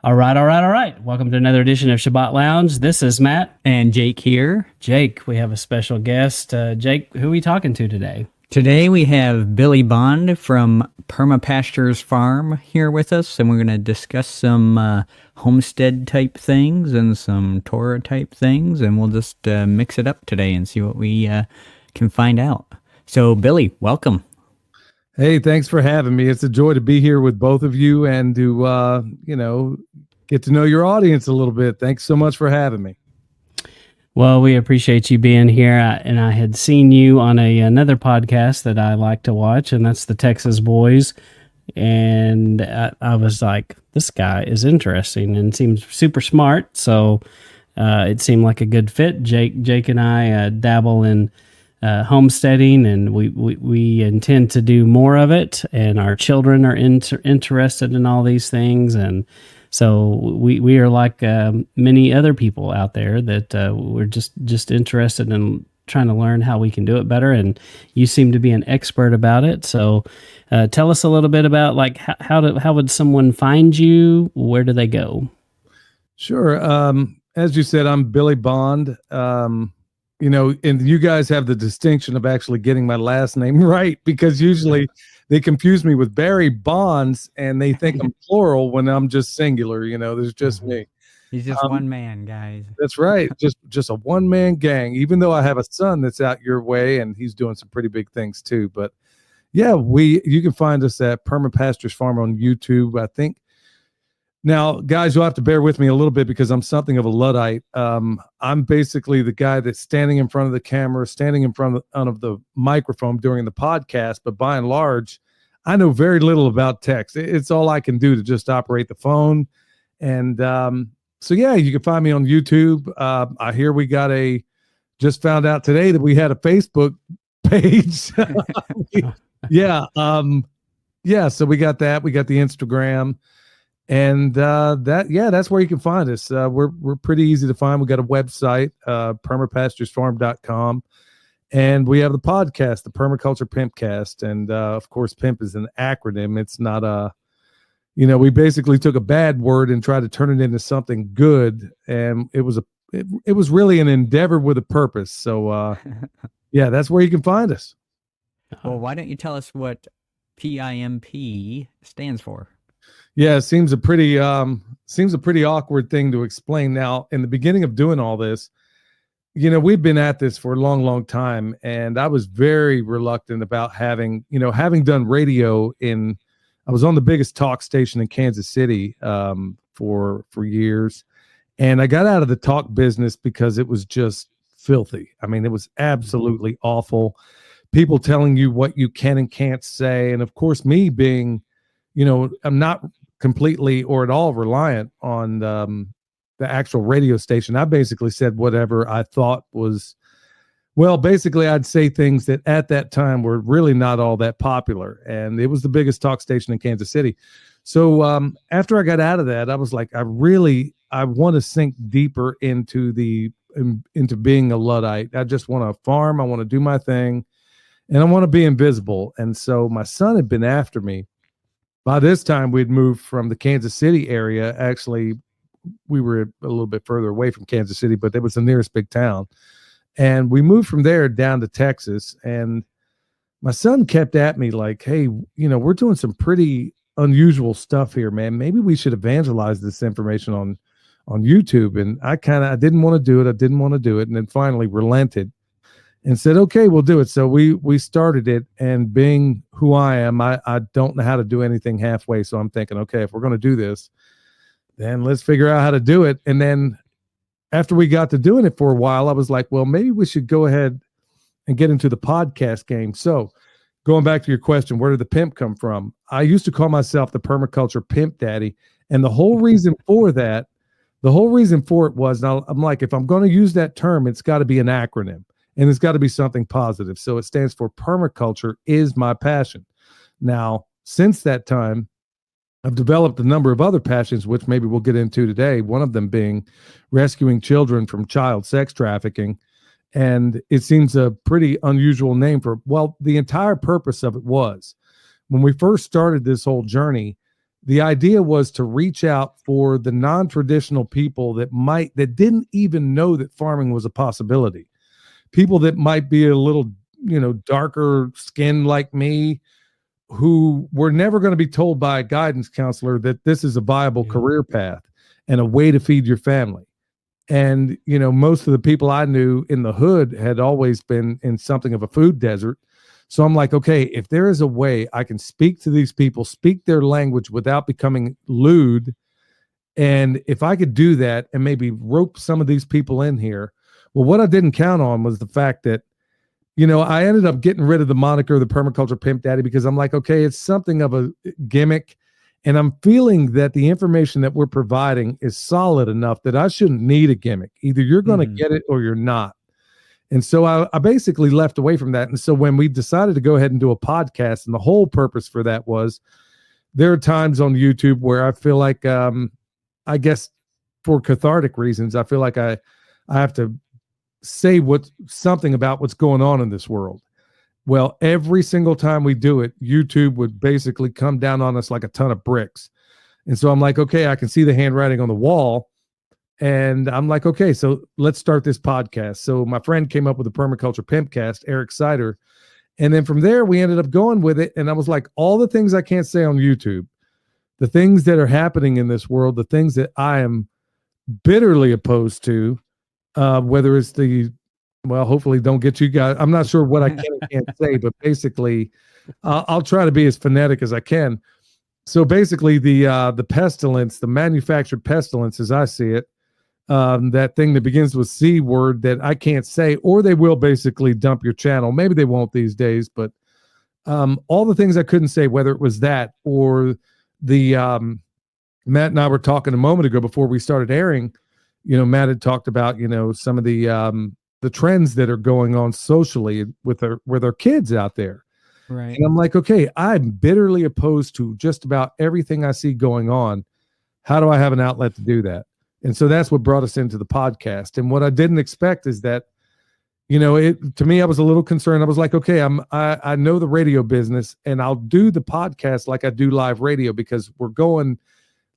All right. Welcome to another edition of Shabbat Lounge. This is Matt. And Jake here. Jake, we have a special guest. Jake, who are we talking to today? Today we have Billy Bond from Perma Pastures Farm here with us, and we're going to discuss some homestead type things and some Torah type things, and we'll just mix it up today and see what we can find out. So, Billy, welcome. Hey, thanks for having me. It's a joy to be here with both of you and to, get to know your audience a little bit. Thanks so much for having me. Well, we appreciate you being here. And I had seen you on another podcast that I like to watch, and that's the Texas Boys. And I was like, this guy is interesting and seems super smart. So it seemed like a good fit. Jake and I dabble in homesteading, and we intend to do more of it. And our children are interested in all these things. And so we are like many other people out there that we're just interested in trying to learn how we can do it better. And you seem to be an expert about it. So tell us a little bit about like how would someone find you? Where do they go? Sure. As you said, I'm Billy Bond. And you guys have the distinction of actually getting my last name right, because usually they confuse me with Barry Bonds and they think I'm plural when I'm just singular. There's just me. He's just one man, guys. That's right. Just a one-man gang, even though I have a son that's out your way and he's doing some pretty big things too. But yeah, you can find us at Perma Pastures Farm on YouTube, I think. Now, guys, you'll have to bear with me a little bit because I'm something of a Luddite. I'm basically the guy that's standing in front of the camera, standing in front of the microphone during the podcast. But by and large, I know very little about text. It's all I can do to just operate the phone. And so, yeah, you can find me on YouTube. I hear just found out today that we had a Facebook page. Yeah. So we got that. We got the Instagram. And that's where you can find us. We're pretty easy to find. We got a website, permapasturesfarm.com, and we have the podcast, the Permaculture Pimpcast. And of course, Pimp is an acronym. It's not we basically took a bad word and tried to turn it into something good, and it was really an endeavor with a purpose. So that's where you can find us. Well, why don't you tell us what P.I.M.P stands for? Yeah, it seems a pretty awkward thing to explain. Now, in the beginning of doing all this, we've been at this for a long, long time, and I was very reluctant about having done radio I was on the biggest talk station in Kansas City for years, and I got out of the talk business because it was just filthy. I mean, it was absolutely awful. People telling you what you can and can't say, and of course, me being, I'm not completely or at all reliant on the actual radio station. I basically said whatever I thought was, basically I'd say things that at that time were really not all that popular. And it was the biggest talk station in Kansas City. So after I got out of that, I was like, I want to sink deeper into being a Luddite. I just want to farm. I want to do my thing, and I want to be invisible. And so my son had been after me. By this time, we'd moved from the Kansas City area. Actually, we were a little bit further away from Kansas City, but it was the nearest big town. And we moved from there down to Texas. And my son kept at me like, hey, we're doing some pretty unusual stuff here, man. Maybe we should evangelize this information on YouTube. And I didn't want to do it. And then finally relented and said, okay, we'll do it. So we started it, and being who I am, I don't know how to do anything halfway. So I'm thinking, okay, if we're going to do this, then let's figure out how to do it. And then after we got to doing it for a while, I was like, well, maybe we should go ahead and get into the podcast game. So going back to your question, where did the pimp come from? I used to call myself the Permaculture Pimp Daddy. And the whole reason for it was, now I'm like, if I'm going to use that term, it's got to be an acronym. And it's got to be something positive. So it stands for Permaculture is my passion. Now, since that time, I've developed a number of other passions, which maybe we'll get into today. One of them being rescuing children from child sex trafficking. And it seems a pretty unusual name the entire purpose of it was, when we first started this whole journey, the idea was to reach out for the non-traditional people that didn't even know that farming was a possibility. People that might be a little, darker skinned like me, who were never going to be told by a guidance counselor that this is a viable career path and a way to feed your family. And, most of the people I knew in the hood had always been in something of a food desert. So I'm like, okay, if there is a way I can speak to these people, speak their language without becoming lewd, and if I could do that and maybe rope some of these people in here, well, what I didn't count on was the fact that, I ended up getting rid of the moniker, the Permaculture Pimp Daddy, because I'm like, okay, it's something of a gimmick. And I'm feeling that the information that we're providing is solid enough that I shouldn't need a gimmick. Either you're going to get it or you're not. And so I basically left away from that. And so when we decided to go ahead and do a podcast, and the whole purpose for that was, there are times on YouTube where I feel like, I guess for cathartic reasons, I feel like I have to say something about what's going on in this world. Well, every single time we do it, YouTube would basically come down on us like a ton of bricks. And so I'm like, okay, I can see the handwriting on the wall. And I'm like, okay, so let's start this podcast. So my friend came up with the Permaculture Pimpcast, Eric Sider. And then from there, we ended up going with it. And I was like, all the things I can't say on YouTube, the things that are happening in this world, the things that I am bitterly opposed to, whether it's hopefully don't get you guys. I'm not sure what I can and can't say, but basically, I'll try to be as phonetic as I can. So basically, the pestilence, the manufactured pestilence, as I see it, that thing that begins with C word that I can't say, or they will basically dump your channel. Maybe they won't these days, but all the things I couldn't say, whether it was that or the Matt and I were talking a moment ago before we started airing. Matt had talked about some of the trends that are going on socially with our kids out there. Right. And I'm like, okay, I'm bitterly opposed to just about everything I see going on. How do I have an outlet to do that? And so that's what brought us into the podcast. And what I didn't expect is that, to me, I was a little concerned. I was like, okay, I know the radio business, and I'll do the podcast like I do live radio, because we're going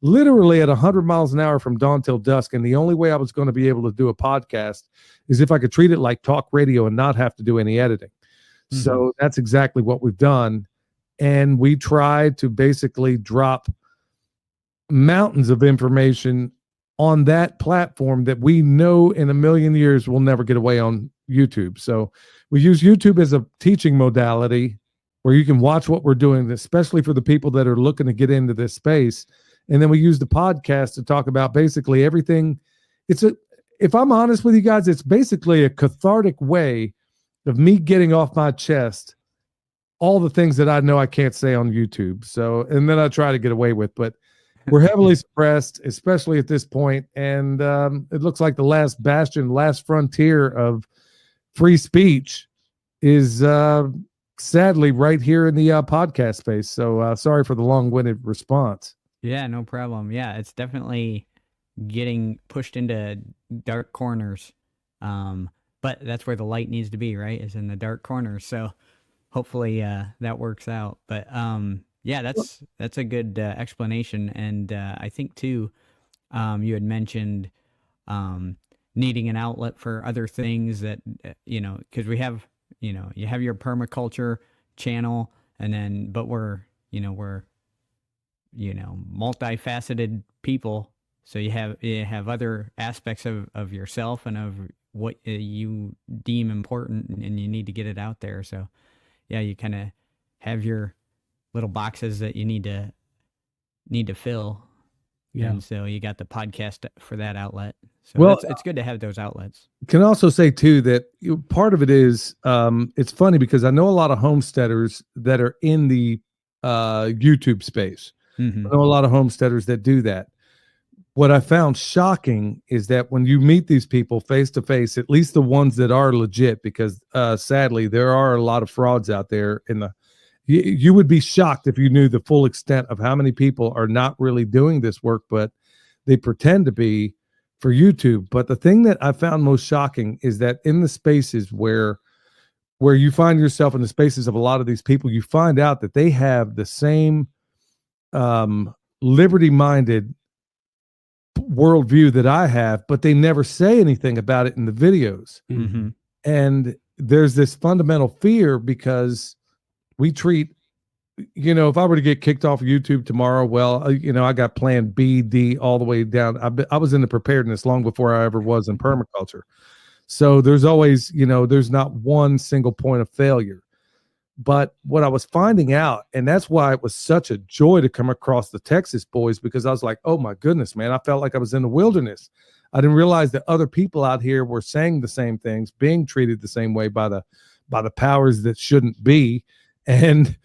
literally at 100 miles an hour from dawn till dusk. And the only way I was going to be able to do a podcast is if I could treat it like talk radio and not have to do any editing. Mm-hmm. So that's exactly what we've done. And we try to basically drop mountains of information on that platform that we know in a million years will never get away on YouTube. So we use YouTube as a teaching modality where you can watch what we're doing, especially for the people that are looking to get into this space. And then we use the podcast to talk about basically everything. If I'm honest with you guys, it's basically a cathartic way of me getting off my chest all the things that I know I can't say on YouTube. So, and then I try to get away with, but we're heavily suppressed, especially at this point. And it looks like the last bastion, last frontier of free speech is sadly right here in the podcast space. So sorry for the long-winded response. Yeah, no problem. Yeah, it's definitely getting pushed into dark corners. But that's where the light needs to be, right? Is in the dark corners. So hopefully that works out. But yeah, that's a good explanation. And I think too, you had mentioned needing an outlet for other things that, because we have, you have your permaculture channel, and then, but we're multifaceted people. So you have other aspects of yourself and of what you deem important, and you need to get it out there. So yeah, you kind of have your little boxes that you need to fill. Yeah. And so you got the podcast for that outlet. So well, it's good to have those outlets. Can also say too that part of it is it's funny because I know a lot of homesteaders that are in the YouTube space. Mm-hmm. I know a lot of homesteaders that do that. What I found shocking is that when you meet these people face to face, at least the ones that are legit, because sadly there are a lot of frauds out there you would be shocked if you knew the full extent of how many people are not really doing this work, but they pretend to be for YouTube. But the thing that I found most shocking is that in the spaces where you find yourself in the spaces of a lot of these people, you find out that they have the same liberty-minded worldview that I have, but they never say anything about it in the videos. Mm-hmm. And there's this fundamental fear because we treat, if I were to get kicked off of YouTube tomorrow, well, I got plan B, D, all the way down. I was into preparedness long before I ever was in permaculture. So there's always, there's not one single point of failure. But what I was finding out, and that's why it was such a joy to come across the Texas boys, because I was like, oh my goodness, man, I felt like I was in the wilderness. I didn't realize that other people out here were saying the same things, being treated the same way by the powers that shouldn't be. And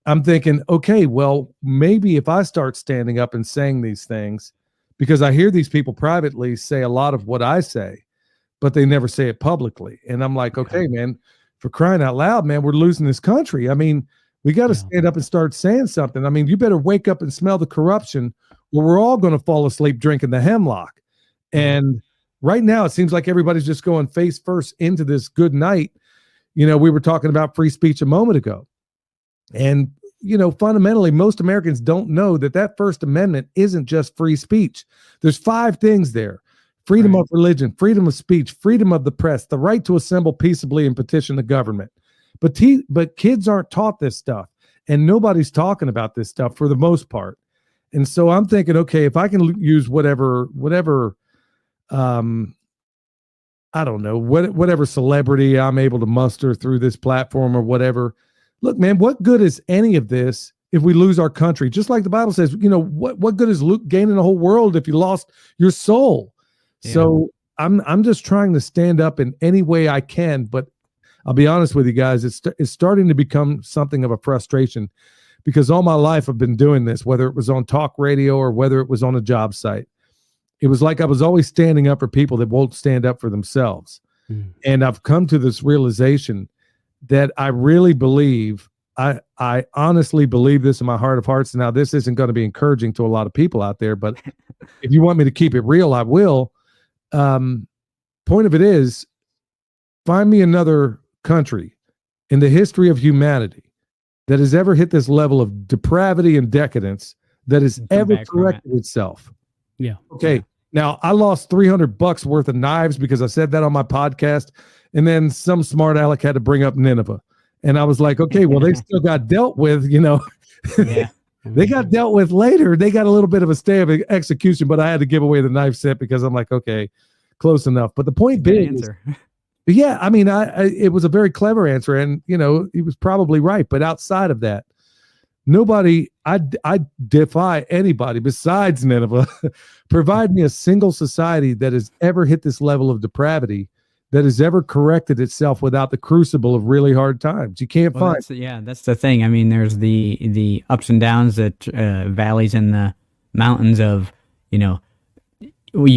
I'm thinking, okay, well, maybe if I start standing up and saying these things, because I hear these people privately say a lot of what I say, but they never say it publicly. And I'm like, okay, man, for crying out loud, man, we're losing this country. I mean, we got to stand up and start saying something. I mean, you better wake up and smell the corruption, or we're all going to fall asleep drinking the hemlock. And right now, it seems like everybody's just going face first into this good night. We were talking about free speech a moment ago. And, fundamentally, most Americans don't know that First Amendment isn't just free speech. There's 5 things there: freedom of religion, freedom of speech, freedom of the press, the right to assemble peaceably and petition the government. But kids aren't taught this stuff, and nobody's talking about this stuff for the most part. And so I'm thinking, okay, if I can use whatever, I don't know, whatever celebrity I'm able to muster through this platform or whatever. Look, man, what good is any of this if we lose our country? Just like the Bible says, what good is gaining the whole world if you lost your soul? Yeah. So I'm just trying to stand up in any way I can, but I'll be honest with you guys, it's starting to become something of a frustration, because all my life I've been doing this, whether it was on talk radio or whether it was on a job site. It was like I was always standing up for people that won't stand up for themselves. And I've come to this realization that I really believe, I honestly believe this in my heart of hearts. Now, this isn't going to be encouraging to a lot of people out there, but if you want me to keep it real, I will. Point of it is, find me another country in the history of humanity that has ever hit this level of depravity and decadence that has ever corrected itself. Yeah. Okay. Yeah. Now, I lost $300 worth of knives because I said that on my podcast, and then some smart aleck had to bring up Nineveh, and I was like, okay, well, they still got dealt with, Yeah. They got dealt with later. They got a little bit of a stay of execution, but I had to give away the knife set because I'm like, okay, close enough. But the point being, yeah, I mean, it was a very clever answer, and he was probably right. But outside of that, nobody, I defy anybody besides Nineveh, provide me a single society that has ever hit this level of depravity, that has ever corrected itself without the crucible of really hard times. You can't find. That's the thing. I mean, there's the ups and downs, that valleys and the mountains of, you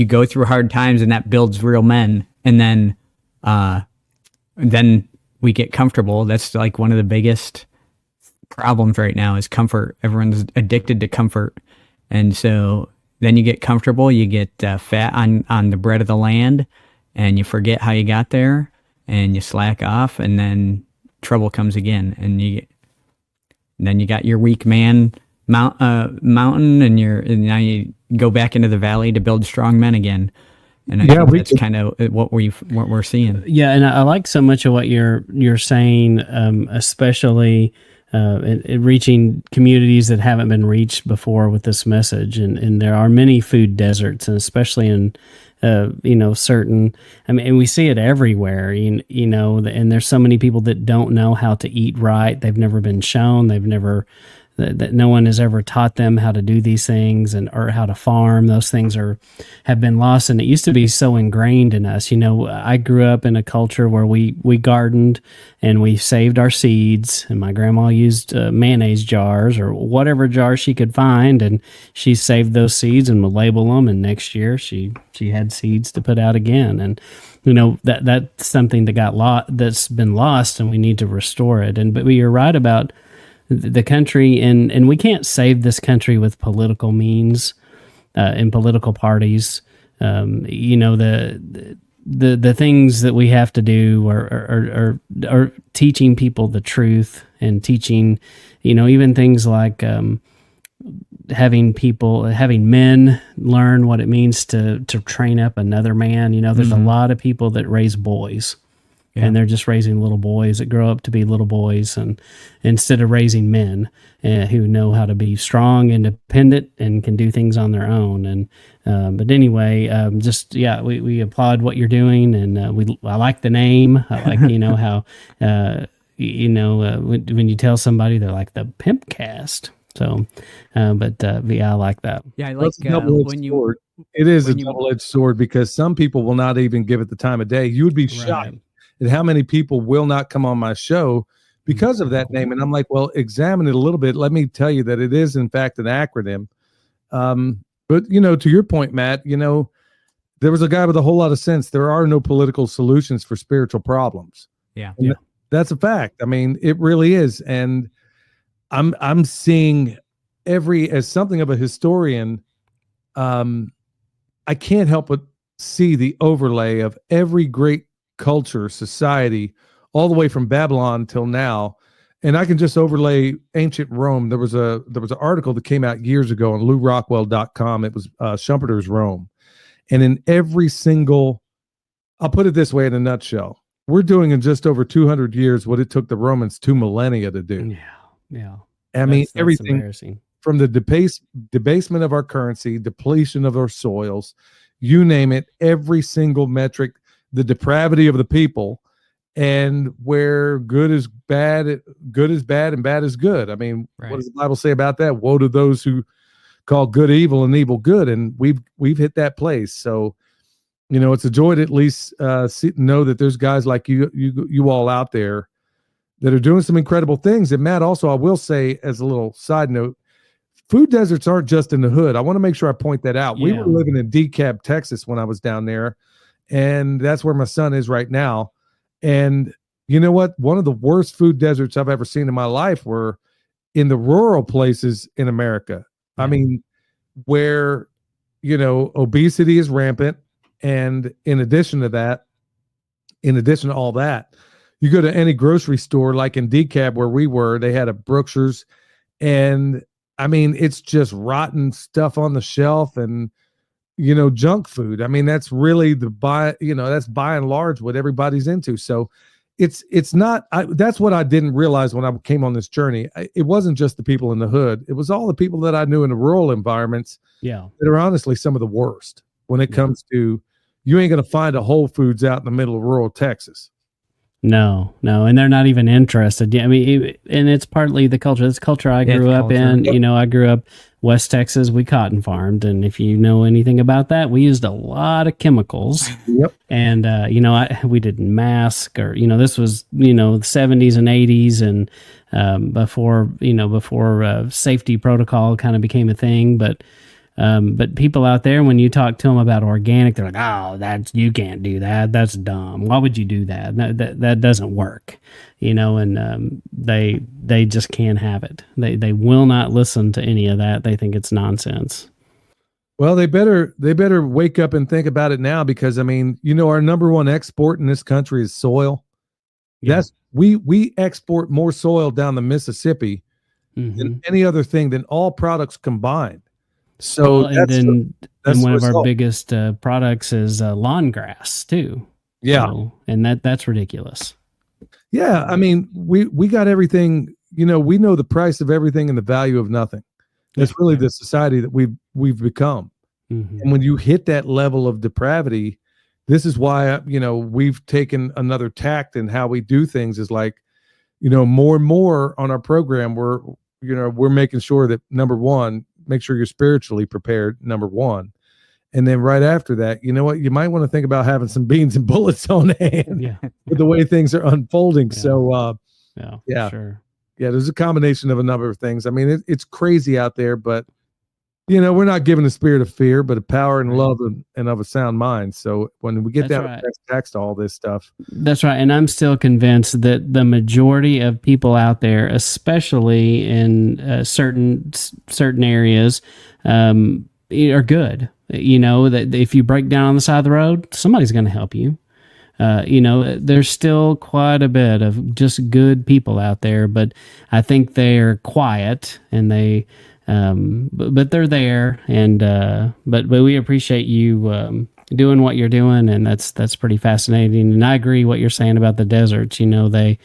go through hard times, and that builds real men. And then we get comfortable. That's like one of the biggest problems right now is comfort. Everyone's addicted to comfort. And so then you get comfortable, you get fat on the bread of the land, and you forget how you got there, and you slack off, and then trouble comes again. And then you got your weak man mountain, and now you go back into the valley to build strong men again. And I think that's kind of what we're seeing. Yeah, and I like so much of what you're saying, especially in reaching communities that haven't been reached before with this message. And there are many food deserts, and especially in certain. I mean, and we see it everywhere. And there's so many people that don't know how to eat right. They've never been shown. That no one has ever taught them how to do these things or how to farm. Those things have been lost, and it used to be so ingrained in us. I grew up in a culture where we gardened and we saved our seeds, and my grandma used mayonnaise jars or whatever jars she could find, and she saved those seeds and would label them, and next year she had seeds to put out again. And that's something that's been lost, and we need to restore it. But you're right about the country, and we can't save this country with political means and political parties. The things that we have to do are teaching people the truth, and teaching, even things like having men learn what it means to train up another man. There's a lot of people that raise boys. Yeah. And they're just raising little boys that grow up to be little boys, and instead of raising men who know how to be strong, independent, and can do things on their own. And but anyway, we applaud what you're doing, and I like the name. I like how when you tell somebody, they're like the Pimp Cast. So, I like that. Yeah, I like when you. Sword. It is a double-edged sword, because some people will not even give it the time of day. You would be shocked at how many people will not come on my show because of that name. And I'm like, well, examine it a little bit. Let me tell you that it is, in fact, an acronym. But, to your point, Matt, there was a guy with a whole lot of sense. There are no political solutions for spiritual problems. Yeah. That's a fact. I mean, it really is. And I'm seeing as something of a historian, I can't help but see the overlay of every great culture, society, all the way from Babylon till now. And I can just overlay ancient Rome. There was an article that came out years ago on LouRockwell.com. It was Schumpeter's Rome. And in every single, I'll put it this way in a nutshell, we're doing in just over 200 years what it took the Romans 2 millennia to do. Yeah. I mean, everything from the debasement of our currency, depletion of our soils, you name it, every single metric, the depravity of the people, and where good is bad, and bad is good. I mean, What does the Bible say about that? Woe to those who call good evil and evil good. And we've hit that place. So, it's a joy to at least know that there's guys like you all out there that are doing some incredible things. And Matt, also, I will say, as a little side note, food deserts aren't just in the hood. I want to make sure I point that out. Yeah. We were living in DeKalb, Texas when I was down there, and that's where my son is right now. And you know what? One of the worst food deserts I've ever seen in my life were in the rural places in America. Yeah. I mean, where, obesity is rampant. And in addition to all that, you go to any grocery store, like in DeKalb where we were, they had a Brookshire's, and I mean, it's just rotten stuff on the shelf and, junk food. I mean, that's really that's by and large what everybody's into. So it's not, that's what I didn't realize when I came on this journey. It wasn't just the people in the hood. It was all the people that I knew in the rural environments that are honestly some of the worst when it comes to, you ain't going to find a Whole Foods out in the middle of rural Texas. No, and they're not even interested. I mean, and it's partly the culture. This culture I grew up in. Yep. I grew up West Texas. We cotton farmed, and if you know anything about that, we used a lot of chemicals. Yep. And we didn't mask, or this was the 70s and 80s, and before safety protocol kind of became a thing, but people out there, when you talk to them about organic, they're like, "Oh, you can't do that. That's dumb. Why would you do that? That doesn't work." And they just can't have it. They will not listen to any of that. They think it's nonsense. Well, they better wake up and think about it now, because I mean, our number one export in this country is soil. Yeah. We export more soil down the Mississippi than any other thing, than all products combined. So that's one of our biggest products is lawn grass too. Yeah, and that's ridiculous. Yeah, I mean, we got everything. We know the price of everything and the value of nothing. That's really the society that we've become. Mm-hmm. And when you hit that level of depravity, this is why we've taken another tact in how we do things. Is like, more and more on our program, we're making sure that, number one, make sure you're spiritually prepared, number one. And then right after that, you know what? You might want to think about having some beans and bullets on hand with the way things are unfolding. Yeah. So, sure. Yeah, there's a combination of a number of things. I mean, it's crazy out there, but, we're not given a spirit of fear, but a power and love and of a sound mind. So when we get down to text all this stuff. That's right. And I'm still convinced that the majority of people out there, especially in certain areas, are good. That if you break down on the side of the road, somebody's going to help you. There's still quite a bit of just good people out there, but I think they're quiet and they but they're there, and but we appreciate you doing what you're doing, and that's pretty fascinating. And I agree what you're saying about the deserts. They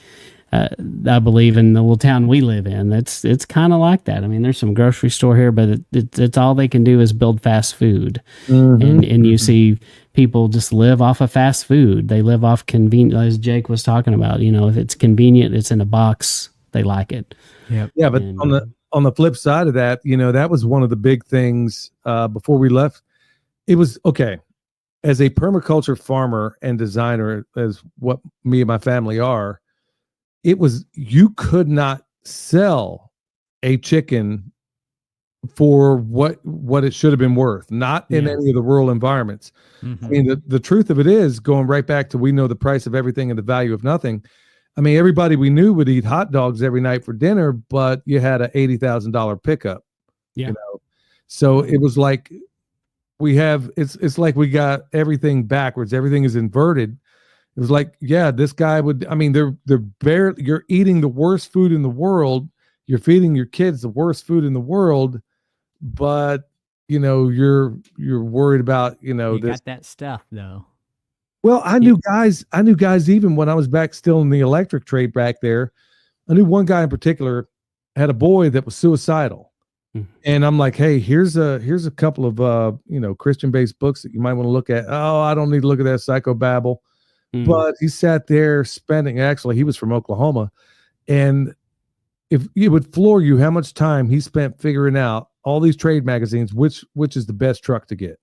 I believe in the little town we live in. It's kind of like that. I mean, there's some grocery store here, but it's all they can do is build fast food, and you see people just live off of fast food. They live off convenient, as Jake was talking about. If it's convenient, it's in a box. They like it. Yep. Yeah, but on the flip side of that, that was one of the big things before we left. It was okay. As a permaculture farmer and designer, as what me and my family are, you could not sell a chicken for what it should have been worth, not in any of the rural environments. I mean, the truth of it is, going right back to, we know the price of everything and the value of nothing. I mean, everybody we knew would eat hot dogs every night for dinner, but you had a $80,000 pickup. Yeah. So it was like it's like we got everything backwards. Everything is inverted. It was like, yeah, this guy would, I mean, you're eating the worst food in the world. You're feeding your kids the worst food in the world, but you're worried about, you this. got that stuff though. Well, I knew guys even when I was back still in the electric trade back there. I knew one guy in particular had a boy that was suicidal. And I'm like, hey, here's a couple of Christian-based books that you might want to look at. Oh, I don't need to look at that psychobabble. But he sat there actually, he was from Oklahoma, and if it would floor you how much time he spent figuring out all these trade magazines, which is the best truck to get.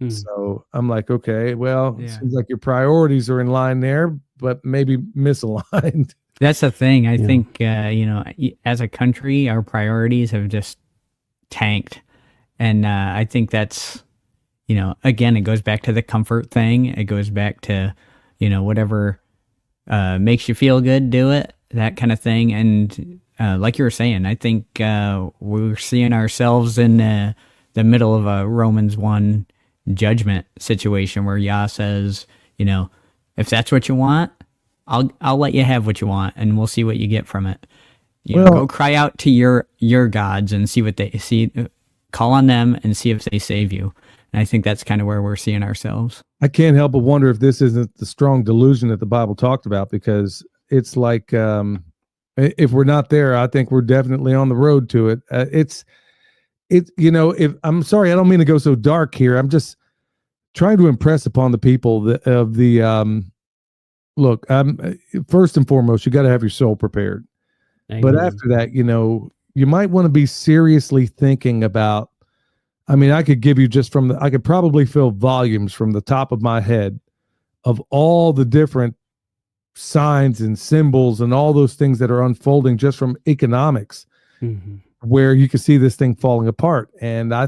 So I'm like, okay, well, it seems like your priorities are in line there, but maybe misaligned. That's the thing. I think, as a country, our priorities have just tanked. And I think that's, again, it goes back to the comfort thing. It goes back to, whatever makes you feel good, do it, that kind of thing. And like you were saying, I think we're seeing ourselves in the middle of a Romans 1 judgment situation where Yah says, if that's what you want, I'll let you have what you want, and we'll see what you get from it. Go cry out to your gods and see what they see. Call on them and see if they save you. And I think that's kind of where we're seeing ourselves. I can't help but wonder if this isn't the strong delusion that the Bible talked about, because it's like, if we're not there, I think we're definitely on the road to it. If I'm sorry, I don't mean to go so dark here. I'm just trying to impress upon the people look, first and foremost, you got to have your soul prepared. Amen. But after that, you might want to be seriously thinking about, I mean, I could give you I could probably fill volumes from the top of my head of all the different signs and symbols and all those things that are unfolding just from economics, where you can see this thing falling apart. And I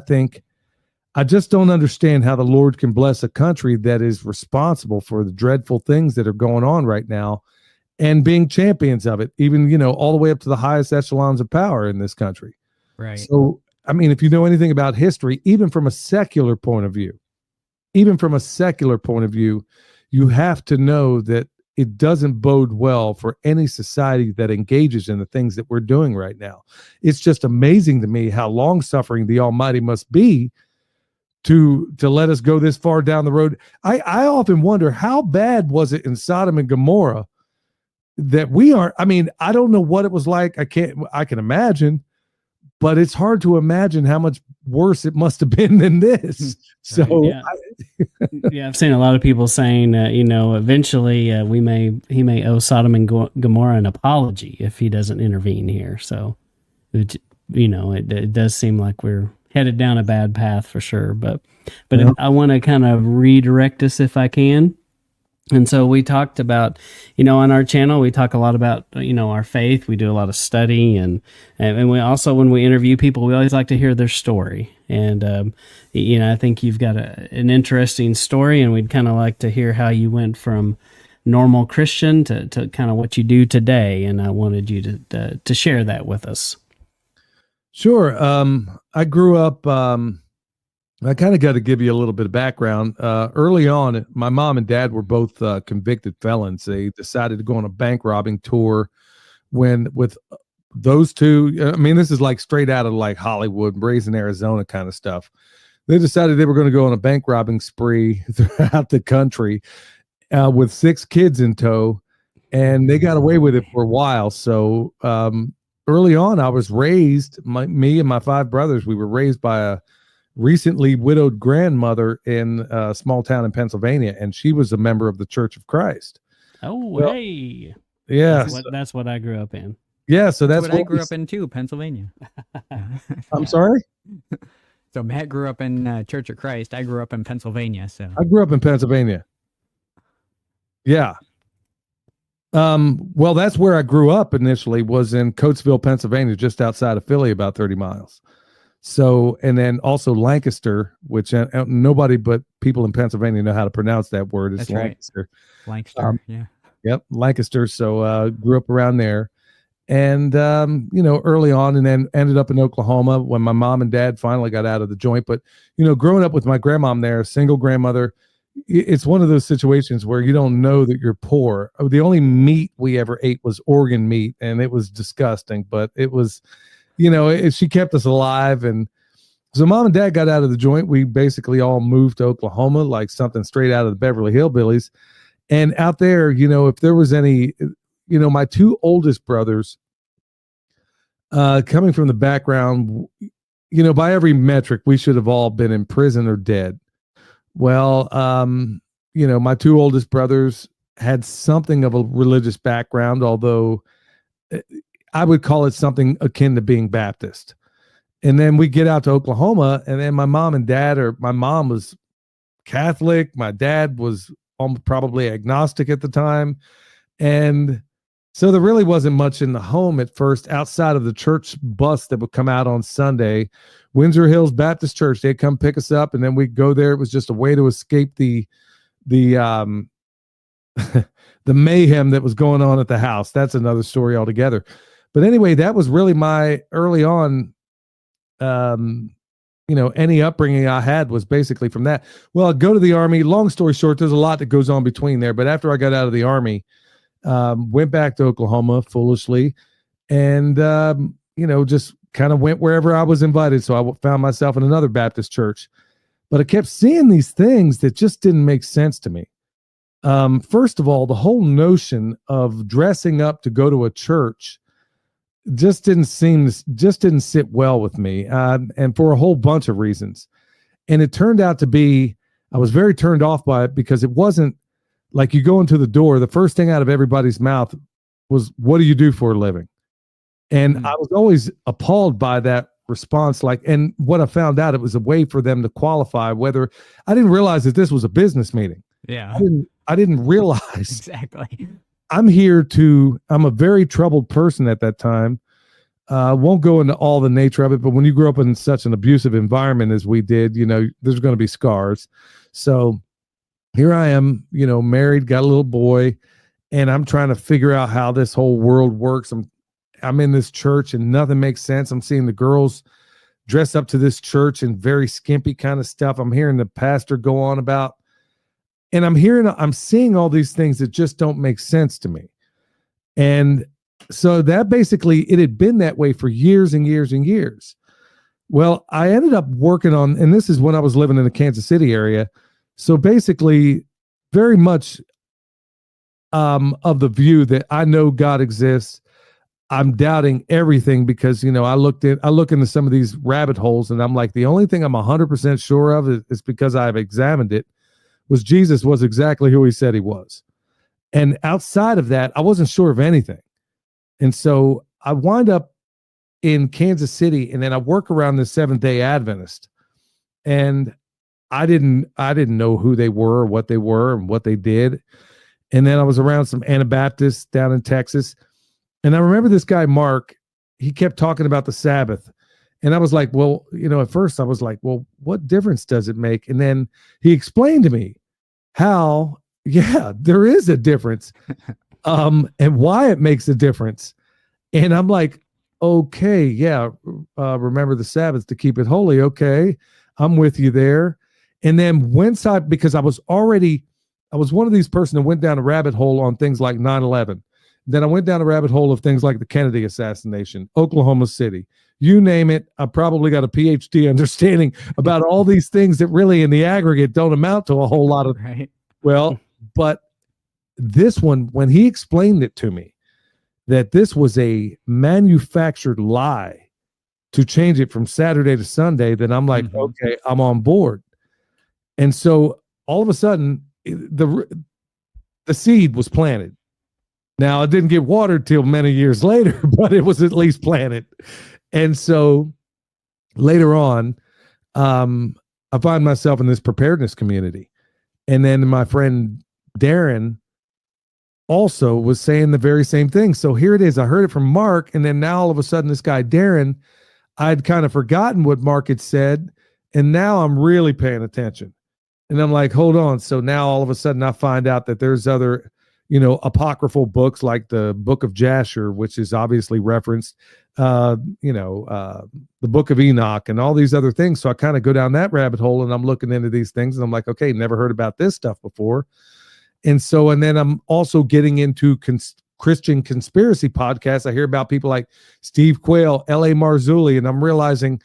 just don't understand how the Lord can bless a country that is responsible for the dreadful things that are going on right now and being champions of it, even, all the way up to the highest echelons of power in this country. Right. So, I mean, if you know anything about history, even from a secular point of view, you have to know that it doesn't bode well for any society that engages in the things that we're doing right now. It's just amazing to me how long-suffering the Almighty must be to let us go this far down the road. I often wonder, how bad was it in Sodom and Gomorrah that we aren't? I mean, I don't know what it was like. I can imagine, but it's hard to imagine how much worse it must have been than this. So yeah, I've seen a lot of people saying, eventually he may owe Sodom and Gomorrah an apology if he doesn't intervene here. So, it does seem like we're headed down a bad path for sure. But I want to kind of redirect us if I can. And so we talked about, on our channel, we talk a lot about, our faith. We do a lot of study, and we also, when we interview people, we always like to hear their story. And, I think you've got an interesting story, and we'd kind of like to hear how you went from normal Christian to kind of what you do today. And I wanted you to share that with us. Sure. I grew up, I kind of got to give you a little bit of background. Early on, my mom and dad were both convicted felons. They decided to go on a bank robbing tour with those two, I mean, this is like straight out of like Hollywood, Brazen, Arizona kind of stuff. They decided they were going to go on a bank robbing spree throughout the country with 6 kids in tow, and they got away with it for a while. So early on, I was raised, me and my 5 brothers, we were raised by a recently widowed grandmother in a small town in Pennsylvania, and she was a member of the Church of Christ. Oh, Well, hey. Yeah. That's what I grew up in. Yeah, so that's what I grew up in too, Pennsylvania. I'm sorry? So Matt grew up in Church of Christ. I grew up in Pennsylvania. So I grew up in Pennsylvania. Yeah. Well, that's where I grew up initially, was in Coatesville, Pennsylvania, just outside of Philly, about 30 miles. So, and then also Lancaster, which nobody but people in Pennsylvania know how to pronounce that word. It's that's Lancaster. Right. Lancaster, yeah. Yep, Lancaster. So grew up around there. And, early on, and then ended up in Oklahoma when my mom and dad finally got out of the joint. But, growing up with my grandmom there, single grandmother, it's one of those situations where you don't know that you're poor. The only meat we ever ate was organ meat, and it was disgusting, but it was, she kept us alive. And so mom and dad got out of the joint. We basically all moved to Oklahoma, like something straight out of the Beverly Hillbillies. And out there, if there was any, my 2 oldest brothers, coming from the background, by every metric, we should have all been in prison or dead. Well, my 2 oldest brothers had something of a religious background, although I would call it something akin to being Baptist. And then we get out to Oklahoma, and then my mom and dad, or my mom was Catholic, my dad was probably agnostic at the time. And so there really wasn't much in the home at first, outside of the church bus that would come out on Sunday. Windsor Hills Baptist Church, they'd come pick us up, and then we'd go there. It was just a way to escape the the mayhem that was going on at the house. That's another story altogether. But anyway, that was really my early on, any upbringing I had was basically from that. Well, I'd go to the Army. Long story short, there's a lot that goes on between there. But after I got out of the Army, went back to Oklahoma foolishly, and just kind of went wherever I was invited. So I found myself in another Baptist church, but I kept seeing these things that just didn't make sense to me. First of all, the whole notion of dressing up to go to a church just didn't sit well with me, and for a whole bunch of reasons. And it turned out to be, I was very turned off by it, because it wasn't like you go into the door, the first thing out of everybody's mouth was, "What do you do for a living?" And I was always appalled by that response. And what I found out, it was a way for them to qualify whether, I didn't realize that this was a business meeting. Yeah. I didn't realize. Exactly. I'm a very troubled person at that time. Won't go into all the nature of it, but when you grow up in such an abusive environment as we did, there's going to be scars. So here I am, married, got a little boy, and I'm trying to figure out how this whole world works. I'm in this church and nothing makes sense. I'm seeing the girls dress up to this church in very skimpy kind of stuff. I'm hearing the pastor go on about, and I'm seeing all these things that just don't make sense to me. And so that basically, it had been that way for years and years and years. Well, I ended up working on, and this is when I was living in the Kansas City area. So basically, very much of the view that I know God exists. I'm doubting everything because, I look into some of these rabbit holes, and I'm like, the only thing I'm 100% sure of is because I've examined it, was Jesus was exactly who he said he was. And outside of that, I wasn't sure of anything. And so I wind up in Kansas City, and then I work around the Seventh-day Adventist, and I didn't know who they were or what they were and what they did. And then I was around some Anabaptists down in Texas. And I remember this guy, Mark, he kept talking about the Sabbath. And I was like, well, at first I was like, well, what difference does it make? And then he explained to me how, yeah, there is a difference, and why it makes a difference. And I'm like, okay, yeah, remember the Sabbath to keep it holy. Okay, I'm with you there. And then because I was one of these person that went down a rabbit hole on things like 9/11. Then I went down a rabbit hole of things like the Kennedy assassination, Oklahoma City, you name it. I probably got a PhD understanding about all these things that really in the aggregate don't amount to a whole lot of, Right. well, but this one, when he explained it to me, that this was a manufactured lie to change it from Saturday to Sunday, then I'm like, okay, I'm on board. And so all of a sudden, the seed was planted. Now, it didn't get watered till many years later, but it was at least planted. And so later on, I find myself in this preparedness community. And then my friend Darren also was saying the very same thing. So here it is. I heard it from Mark. And then now all of a sudden, this guy, Darren, I'd kind of forgotten what Mark had said. And now I'm really paying attention. And I'm like, hold on. So now all of a sudden I find out that there's other, apocryphal books like the Book of Jasher, which is obviously referenced, the Book of Enoch and all these other things. So I kind of go down that rabbit hole and I'm looking into these things and I'm like, okay, never heard about this stuff before. And then I'm also getting into Christian conspiracy podcasts. I hear about people like Steve Quayle, L.A. Marzulli, and I'm realizing,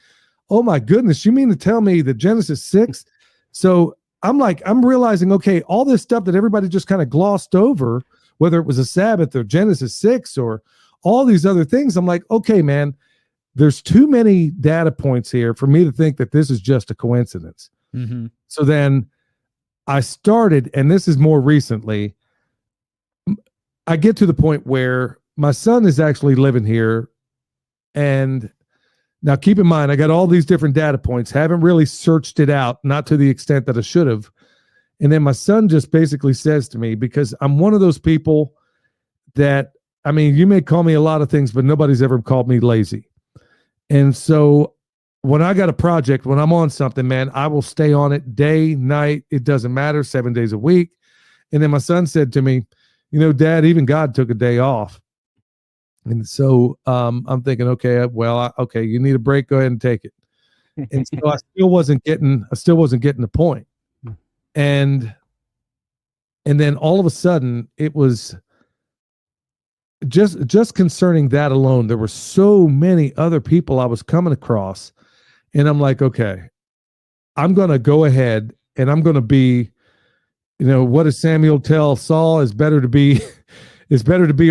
oh my goodness, you mean to tell me that Genesis 6? So I'm realizing, okay, all this stuff that everybody just kind of glossed over, whether it was a Sabbath or Genesis 6 or all these other things, I'm like, okay, man, there's too many data points here for me to think that this is just a coincidence. So then I started, and this is more recently, I get to the point where my son is actually living here. And now keep in mind, I got all these different data points, haven't really searched it out, not to the extent that I should have. And then my son just basically says to me, because I'm one of those people that, I mean, you may call me a lot of things, but nobody's ever called me lazy. And so when I got a project, when I'm on something, man, I will stay on it day, night. It doesn't matter, 7 days a week. And then my son said to me, Dad, even God took a day off. And so I'm thinking, okay, well, okay, you need a break. Go ahead and take it. And so I still wasn't getting the point. And then all of a sudden it was just concerning that alone. There were so many other people I was coming across, and I'm like, okay, I'm going to go ahead and I'm going to be, what does Samuel tell Saul? Is better to be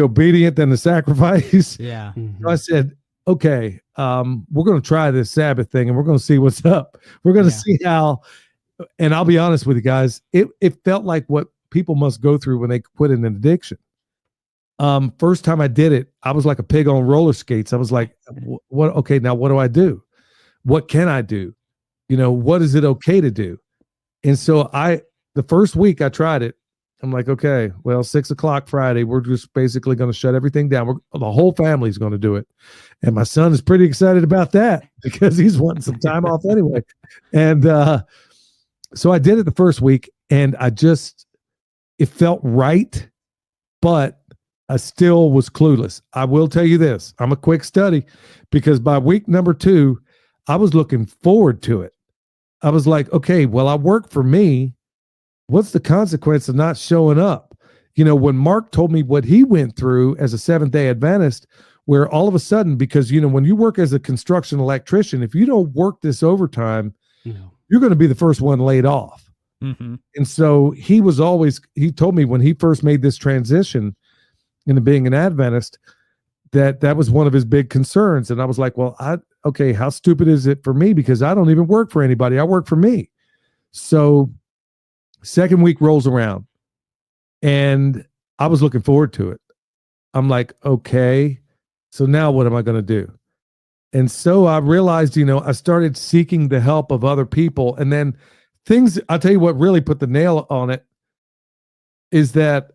obedient than the sacrifice. Yeah. So I said, okay, we're going to try this Sabbath thing and we're going to see what's up. We're going to see how, and I'll be honest with you guys, it felt like what people must go through when they quit an addiction. First time I did it, I was like a pig on roller skates. I was like, what? Okay, now what do I do? What can I do? What is it okay to do? And so the first week I tried it, I'm like, okay, well, 6 o'clock Friday, we're just basically going to shut everything down. The whole family's going to do it. And my son is pretty excited about that because he's wanting some time off anyway. And so I did it the first week, and it felt right, but I still was clueless. I will tell you this. I'm a quick study, because by week number 2, I was looking forward to it. I was like, okay, well, I work for me. What's the consequence of not showing up? When Mark told me what he went through as a Seventh-day Adventist, where all of a sudden, because, when you work as a construction electrician, if you don't work this overtime, you're going to be the first one laid off. And so he told me when he first made this transition into being an Adventist, that was one of his big concerns. And I was like, well, okay, how stupid is it for me? Because I don't even work for anybody. I work for me. So second week rolls around and I was looking forward to it. I'm like, okay, so now what am I going to do? And so I realized, I started seeking the help of other people. And then I'll tell you what really put the nail on it is that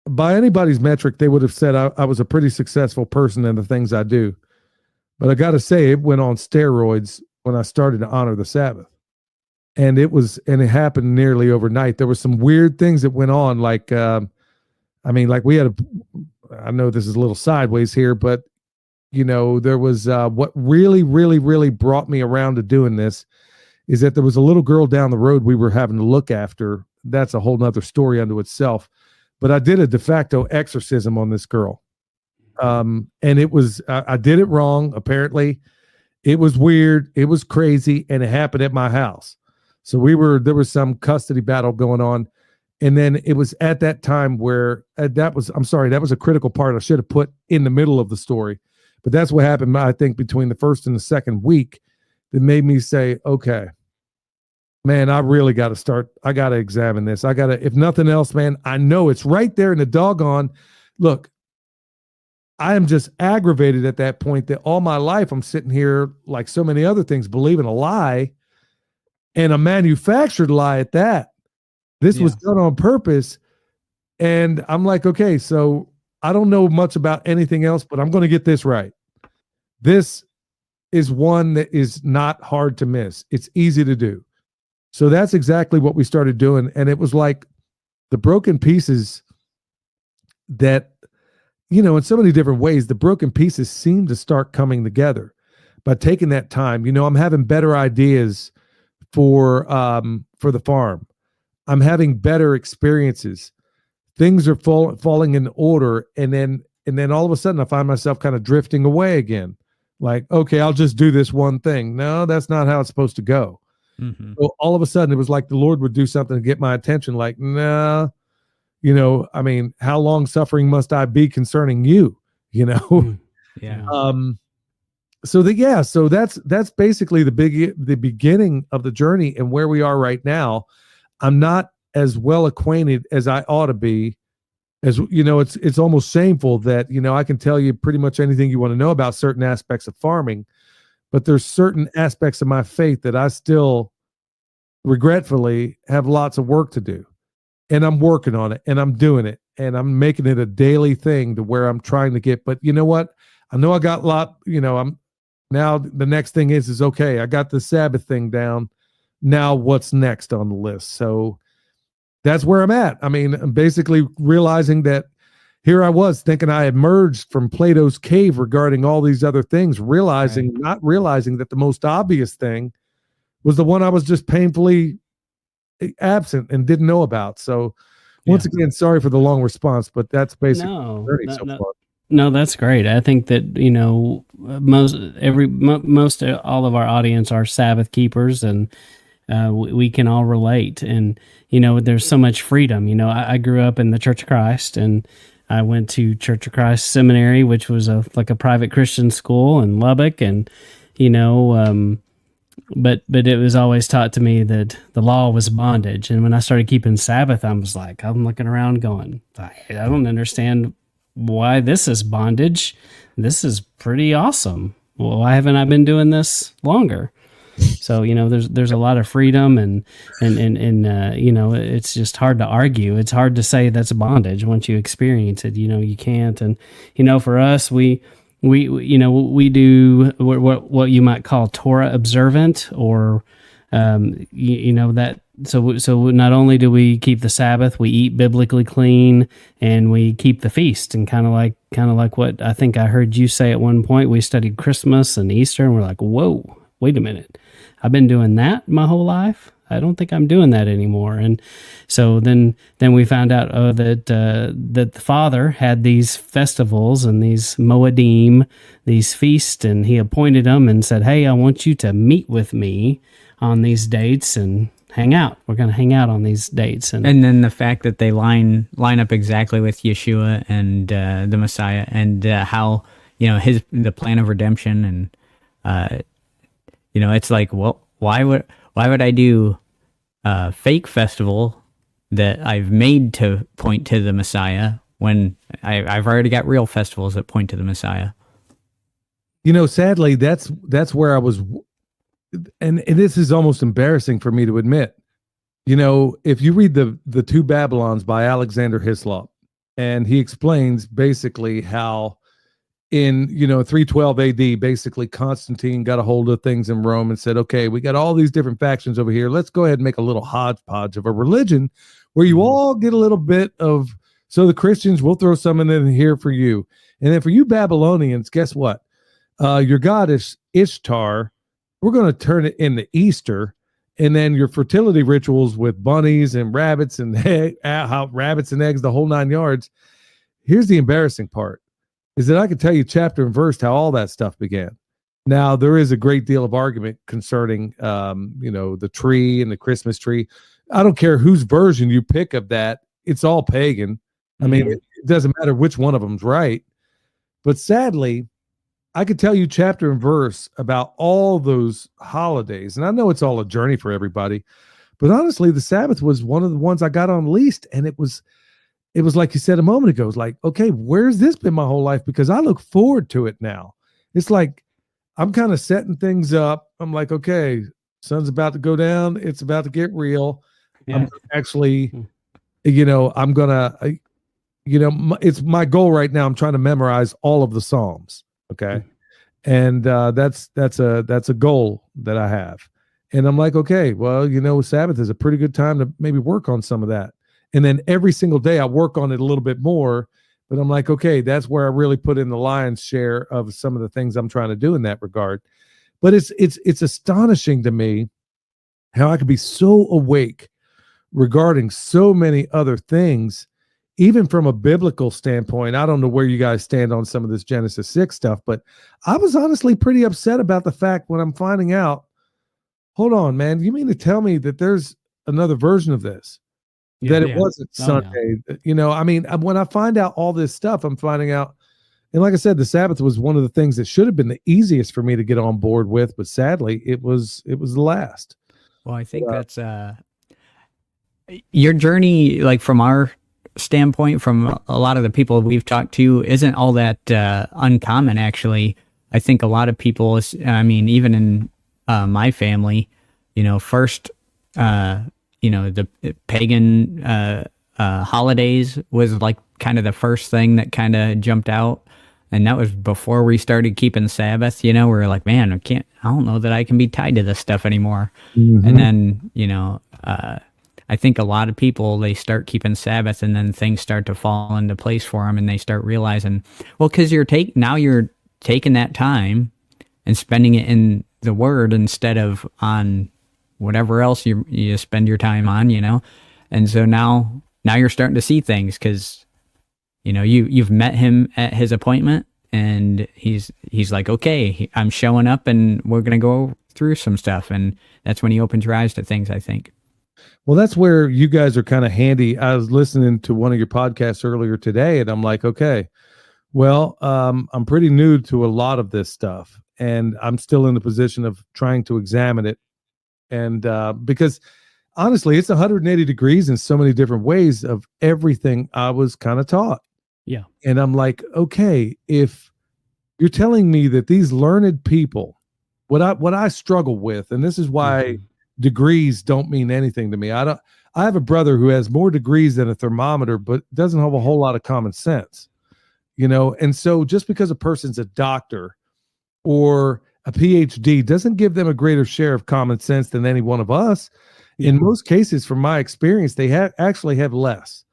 by anybody's metric, they would have said I was a pretty successful person in the things I do. But I got to say, it went on steroids when I started to honor the Sabbath. And it happened nearly overnight. There were some weird things that went on. Like, we had I know this is a little sideways here, but there was, what really, really, really brought me around to doing this is that there was a little girl down the road we were having to look after. That's a whole nother story unto itself. but I did a de facto exorcism on this girl. And it was, I did it wrong. Apparently it was weird. It was crazy. And it happened at my house. So there was some custody battle going on. And then it was at that time where that was a critical part I should have put in the middle of the story. But that's what happened, I think, between the first and the second week that made me say, okay, man, I really got to start. I got to examine this. If nothing else, man, I know it's right there in the doggone. Look, I am just aggravated at that point that all my life I'm sitting here, like so many other things, believing a lie, and a manufactured lie at that. This was done on purpose. And I'm like, okay, so I don't know much about anything else, but I'm going to get this right. This is one that is not hard to miss. It's easy to do. So that's exactly what we started doing. And it was like the broken pieces that, in so many different ways, the broken pieces seem to start coming together by taking that time. I'm having better ideas for the farm. I'm having better experiences. Things are falling in order. And then all of a sudden I find myself kind of drifting away again. Like, okay, I'll just do this one thing. No, that's not how it's supposed to go. Mm-hmm. So all of a sudden it was like the Lord would do something to get my attention. Like, nah, how long suffering must I be concerning you? Yeah. So that's basically the beginning of the journey and where we are right now. I'm not as well acquainted as I ought to be. As it's almost shameful that, I can tell you pretty much anything you want to know about certain aspects of farming, but there's certain aspects of my faith that I still regretfully have lots of work to do. And I'm working on it and I'm doing it and I'm making it a daily thing to where I'm trying to get, but you know what? I know I got a lot, I'm now the next thing is okay. I got the Sabbath thing down. Now what's next on the list? So that's where I'm at. I'm basically realizing that here I was thinking I had merged from Plato's cave regarding all these other things, not realizing that the most obvious thing was the one I was just painfully absent and didn't know about. So once again, sorry for the long response, but that's basically so far. No, that's great. I think that, most all of our audience are Sabbath keepers, and we can all relate. And, there's so much freedom. I grew up in the Church of Christ, and I went to Church of Christ Seminary, which was like a private Christian school in Lubbock. And, but it was always taught to me that the law was bondage. And when I started keeping Sabbath, I'm looking around going, I don't understand why this is bondage. This is pretty awesome. Well, why haven't I been doing this longer? So, there's a lot of freedom and it's just hard to argue. It's hard to say that's bondage once you experience it. You can't. And, for us, we do what you might call Torah observant, or, that. So not only do we keep the Sabbath, we eat biblically clean, and we keep the feast. And kind of like what I think I heard you say at one point, we studied Christmas and Easter, and we're like, whoa, wait a minute. I've been doing that my whole life. I don't think I'm doing that anymore. And so then we found out that the Father had these festivals and these Moedim, these feasts, and he appointed them and said, hey, I want you to meet with me on these dates and hang out. We're going to hang out on these dates. And then the fact that they line up exactly with Yeshua and the Messiah, and how, the plan of redemption. And, it's like, well, why would I do a fake festival that I've made to point to the Messiah when I've already got real festivals that point to the Messiah? Sadly, that's where I was. And this is almost embarrassing for me to admit. If you read the Two Babylons by Alexander Hislop, and he explains basically how in 312 AD, basically Constantine got a hold of things in Rome and said, okay, we got all these different factions over here. Let's go ahead and make a little hodgepodge of a religion where you all get a little bit of. So the Christians, we'll throw some in here for you, and then for you Babylonians, guess what? Your goddess Ishtar, we're going to turn it into Easter, and then your fertility rituals with bunnies and rabbits and rabbits and eggs, the whole 9 yards. Here's the embarrassing part, is that I could tell you chapter and verse how all that stuff began. Now, there is a great deal of argument concerning, the tree and the Christmas tree. I don't care whose version you pick of that. It's all pagan. I mean, it doesn't matter which one of them's right. But sadly, I could tell you chapter and verse about all those holidays. And I know it's all a journey for everybody. But honestly, the Sabbath was one of the ones I got on least. And it was like you said a moment ago. It's like, okay, where's this been my whole life? Because I look forward to it now. It's like I'm kind of setting things up. I'm like, okay, sun's about to go down. It's about to get real. Yeah. I'm actually, I'm gonna, it's my goal right now. I'm trying to memorize all of the Psalms. Okay, and that's a goal that I have. And I'm like, okay, well, Sabbath is a pretty good time to maybe work on some of that. And then every single day I work on it a little bit more. But I'm like, okay, that's where I really put in the lion's share of some of the things I'm trying to do in that regard. But it's astonishing to me how I could be so awake regarding so many other things, even from a biblical standpoint. I don't know where you guys stand on some of this Genesis 6 stuff, but I was honestly pretty upset about the fact when I'm finding out, hold on, man, you mean to tell me that there's another version of this? That it wasn't Sunday. Yeah. I mean, when I find out all this stuff, I'm finding out, and like I said, the Sabbath was one of the things that should have been the easiest for me to get on board with, but sadly, it was the last. Well, I think that's your journey, like from our standpoint, from a lot of the people we've talked to, isn't all that uncommon, actually. I think a lot of people, I mean, even in my family, first, the pagan holidays was like kind of the first thing that kind of jumped out. And that was before we started keeping Sabbath. We were like, man, I don't know that I can be tied to this stuff anymore. Mm-hmm. And then, I think a lot of people, they start keeping Sabbath and then things start to fall into place for them. And they start realizing, well, because you're taking that time and spending it in the Word instead of on whatever else you spend your time on, and so now you're starting to see things because you've met him at his appointment and he's like, okay, I'm showing up and we're gonna go through some stuff, and that's when he opens your eyes to things, I think. Well, that's where you guys are kind of handy. I was listening to one of your podcasts earlier today, and I'm like, okay, well, I'm pretty new to a lot of this stuff, and I'm still in the position of trying to examine it. And because honestly, it's 180 degrees in so many different ways of everything I was kind of taught. Yeah. And I'm like, okay, if you're telling me that these learned people, what I struggle with, and this is why degrees don't mean anything to me. I have a brother who has more degrees than a thermometer, but doesn't have a whole lot of common sense, And so just because a person's a doctor or a PhD doesn't give them a greater share of common sense than any one of us. Yeah. In most cases, from my experience, they actually have less.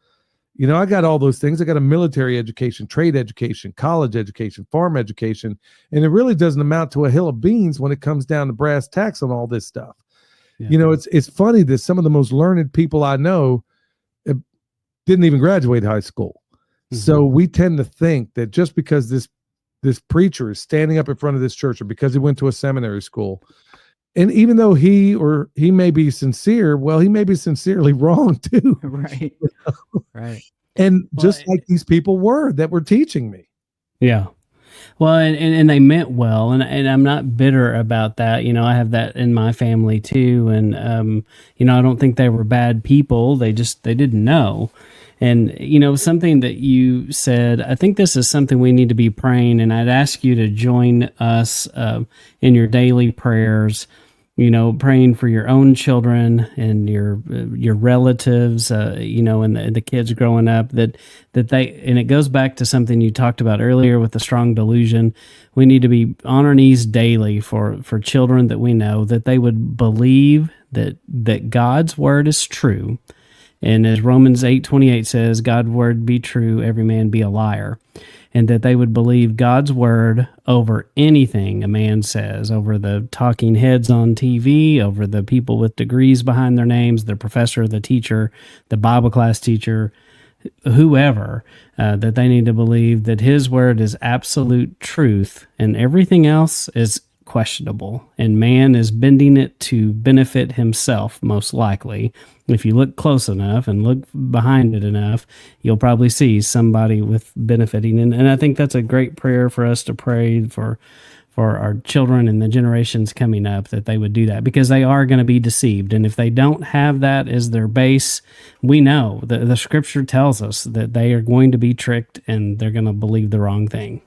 I got all those things. I got a military education, trade education, college education, farm education, and it really doesn't amount to a hill of beans when it comes down to brass tacks on all this stuff. Yeah. It's funny that some of the most learned people I know didn't even graduate high school. Mm-hmm. So we tend to think that just because this preacher is standing up in front of this church, or because he went to a seminary school, and even though he may be sincere, well, he may be sincerely wrong too. Right. Right. And just like these people that were teaching me. Yeah. Well, and they meant well, and I'm not bitter about that. I have that in my family too, and I don't think they were bad people. They didn't know. And, something that you said, I think this is something we need to be praying, and I'd ask you to join us in your daily prayers, praying for your own children and your relatives, and the kids growing up, that they, and it goes back to something you talked about earlier with the strong delusion. We need to be on our knees daily for children that we know, that they would believe that God's word is true, And as Romans 8:28 says, God's word be true, every man be a liar. And that they would believe God's word over anything a man says, over the talking heads on TV, over the people with degrees behind their names, the professor, the teacher, the Bible class teacher, whoever, that they need to believe that his word is absolute truth and everything else is questionable, and man is bending it to benefit himself, most likely. If you look close enough and look behind it enough, you'll probably see somebody with benefiting. And I think that's a great prayer for us to pray for our children and the generations coming up, that they would do that, because they are going to be deceived. And if they don't have that as their base, we know that the scripture tells us that they are going to be tricked and they're going to believe the wrong thing.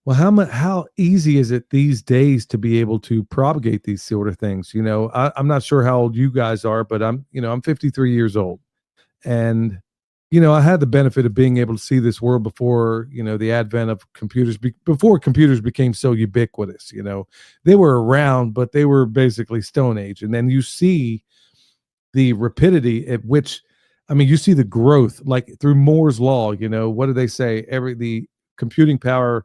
Well, how easy is it these days to be able to propagate these sort of things? You know, I'm not sure how old you guys are, but I'm 53 years old, and I had the benefit of being able to see this world before, the advent of computers, before computers became so ubiquitous. They were around, but they were basically Stone Age. And then you see the rapidity at which, you see the growth, like through Moore's law. What do they say? The computing power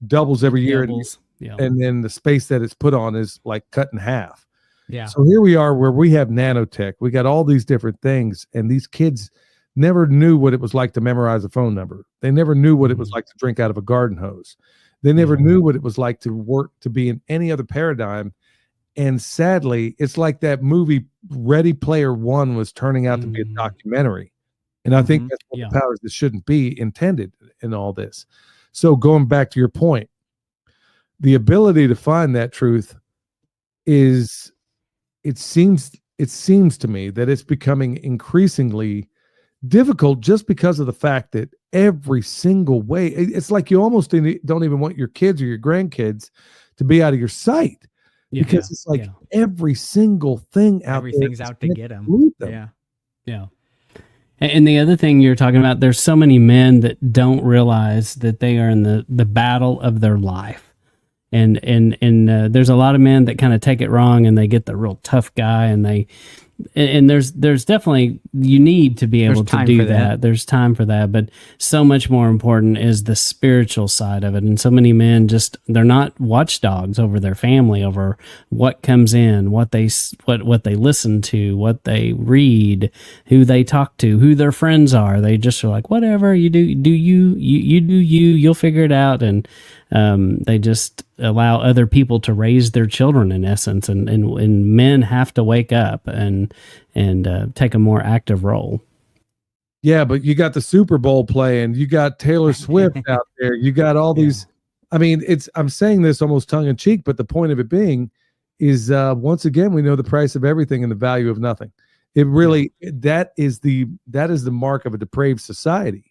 doubles every year, and then the space that it's put on is like cut in half. Yeah. So here we are, where we have nanotech. We got all these different things, and these kids never knew what it was like to memorize a phone number. They never knew what it was like to drink out of a garden hose. They never knew what it was like to work, to be in any other paradigm. And sadly, it's like that movie Ready Player One was turning out to be a documentary. And I think that's one of the powers that shouldn't be intended in all this. So going back to your point, the ability to find that truth is, it seems to me that it's becoming increasingly difficult, just because of the fact that every single way, it's like you almost don't even want your kids or your grandkids to be out of your sight, because it's like every single thing out everything's there, out to get them. Yeah. And the other thing you're talking about, there's so many men that don't realize that they are in the battle of their life. And there's a lot of men that kind of take it wrong, and they get the real tough guy, and there's definitely, you need to be able to do that. There's time for that, but so much more important is the spiritual side of it. And so many men they're not watchdogs over their family, over what comes in, what they listen to, what they read, who they talk to, who their friends are. They just are like, whatever you do, you'll figure it out. And they just allow other people to raise their children, in essence, and men have to wake up and take a more active role. Yeah, but you got the Super Bowl playing, you got Taylor Swift out there, you got all these. I'm saying this almost tongue in cheek, but the point of it being is, once again, we know the price of everything and the value of nothing. It really, that is the mark of a depraved society.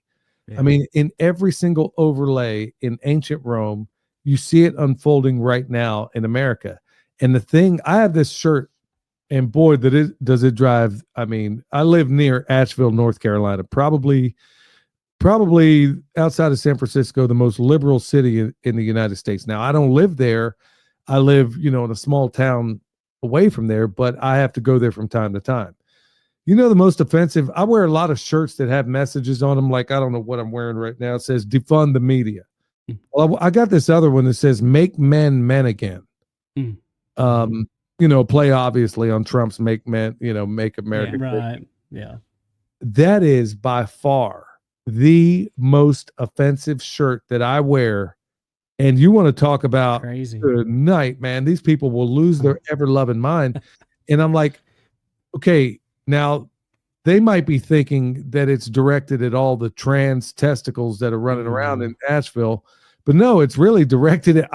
Yeah. In every single overlay in ancient Rome, you see it unfolding right now in America. And the thing, I have this shirt, and boy, does it drive. I live near Asheville, North Carolina, probably outside of San Francisco, the most liberal city in the United States. Now, I don't live there. I live, in a small town away from there, but I have to go there from time to time. The most offensive, I wear a lot of shirts that have messages on them. Like, I don't know what I'm wearing right now. It says defund the media. Well, I got this other one that says make men men again. Play obviously on Trump's make America great. Right. Yeah. That is by far the most offensive shirt that I wear. And you want to talk about crazy tonight, man, these people will lose their ever loving mind. And I'm like, okay, now they might be thinking that it's directed at all the trans testicles that are running around in Asheville, but no, it's really directed at,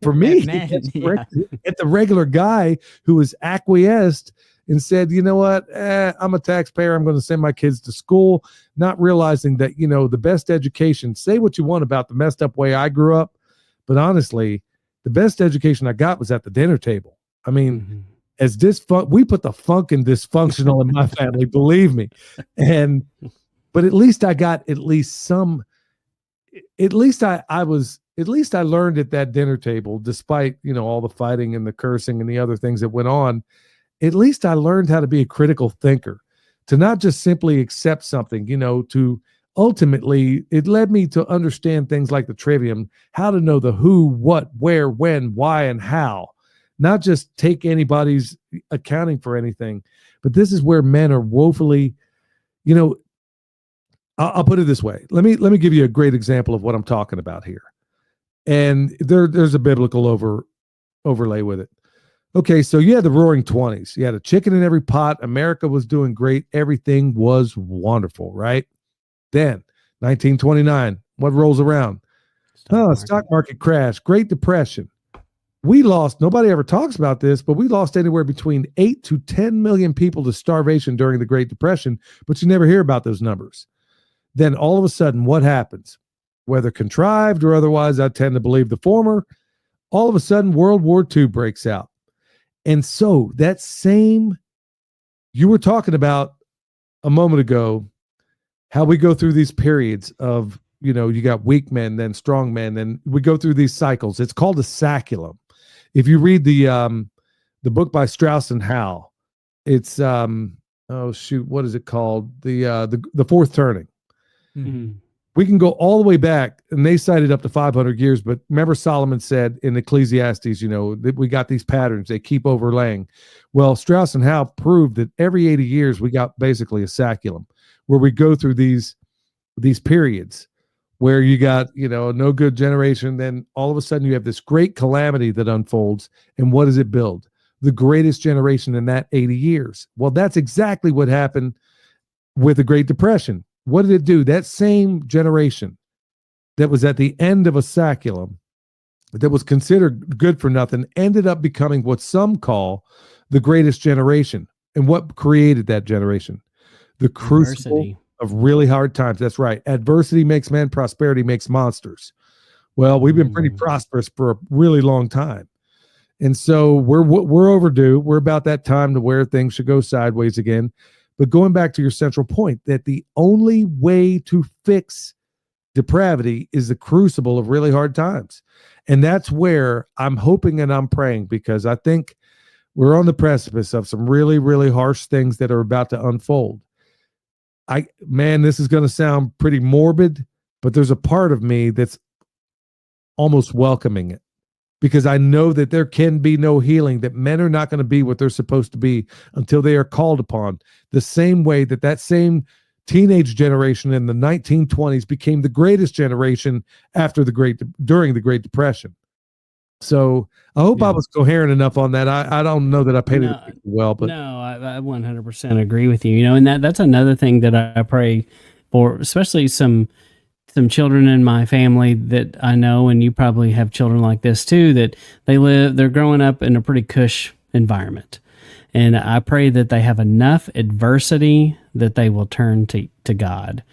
for me, at the regular guy who has acquiesced and said, you know what, I'm a taxpayer, I'm going to send my kids to school, not realizing that, the best education, say what you want about the messed up way I grew up, but honestly, the best education I got was at the dinner table. As we put the funk in dysfunctional in my family, believe me. But at least I got I learned at that dinner table, despite, all the fighting and the cursing and the other things that went on. At least I learned how to be a critical thinker, to not just simply accept something, to ultimately, it led me to understand things like the trivium, how to know the who, what, where, when, why, and how, not just take anybody's accounting for anything. But this is where men are woefully, I'll put it this way. Let me give you a great example of what I'm talking about here. And there's a biblical overlay with it. Okay, so you had the Roaring 20s. You had a chicken in every pot. America was doing great. Everything was wonderful, right? Then 1929, what rolls around? Stock market crash, Great Depression. We lost, nobody ever talks about this, but we lost anywhere between 8 to 10 million people to starvation during the Great Depression, but you never hear about those numbers. Then all of a sudden, what happens? Whether contrived or otherwise, I tend to believe the former. All of a sudden, World War II breaks out. And so that same, you were talking about a moment ago, how we go through these periods of, you got weak men, then strong men, then we go through these cycles. It's called a saculum. If you read the book by Strauss and Howe, it's what is it called? The Fourth Turning. Mm-hmm. We can go all the way back, and they cited up to 500 years. But remember, Solomon said in Ecclesiastes, that we got these patterns; they keep overlaying. Well, Strauss and Howe proved that every 80 years we got basically a saculum, where we go through these periods where you got no good generation. Then all of a sudden you have this great calamity that unfolds, and what does it build? The greatest generation in that 80 years. Well, that's exactly what happened with the Great Depression. What did it do? That same generation that was at the end of a saculum, that was considered good for nothing, ended up becoming what some call the greatest generation. And what created that generation? The crucible of really hard times. That's right. Adversity makes men, prosperity makes monsters. Well, we've been pretty prosperous for a really long time. And so we're overdue. We're about that time to where things should go sideways again. But going back to your central point, that the only way to fix depravity is the crucible of really hard times. And that's where I'm hoping and I'm praying, because I think we're on the precipice of some really, really harsh things that are about to unfold. This is going to sound pretty morbid, but there's a part of me that's almost welcoming it, because I know that there can be no healing, that men are not going to be what they're supposed to be until they are called upon, the same way that same teenage generation in the 1920s became the greatest generation during the Great Depression. So I hope I was coherent enough on that. I don't know that I painted it well, but no, I 100% agree with you. And that's another thing that I pray for, especially some children in my family that I know, and you probably have children like this too, that they're growing up in a pretty cush environment. And I pray that they have enough adversity that they will turn to God,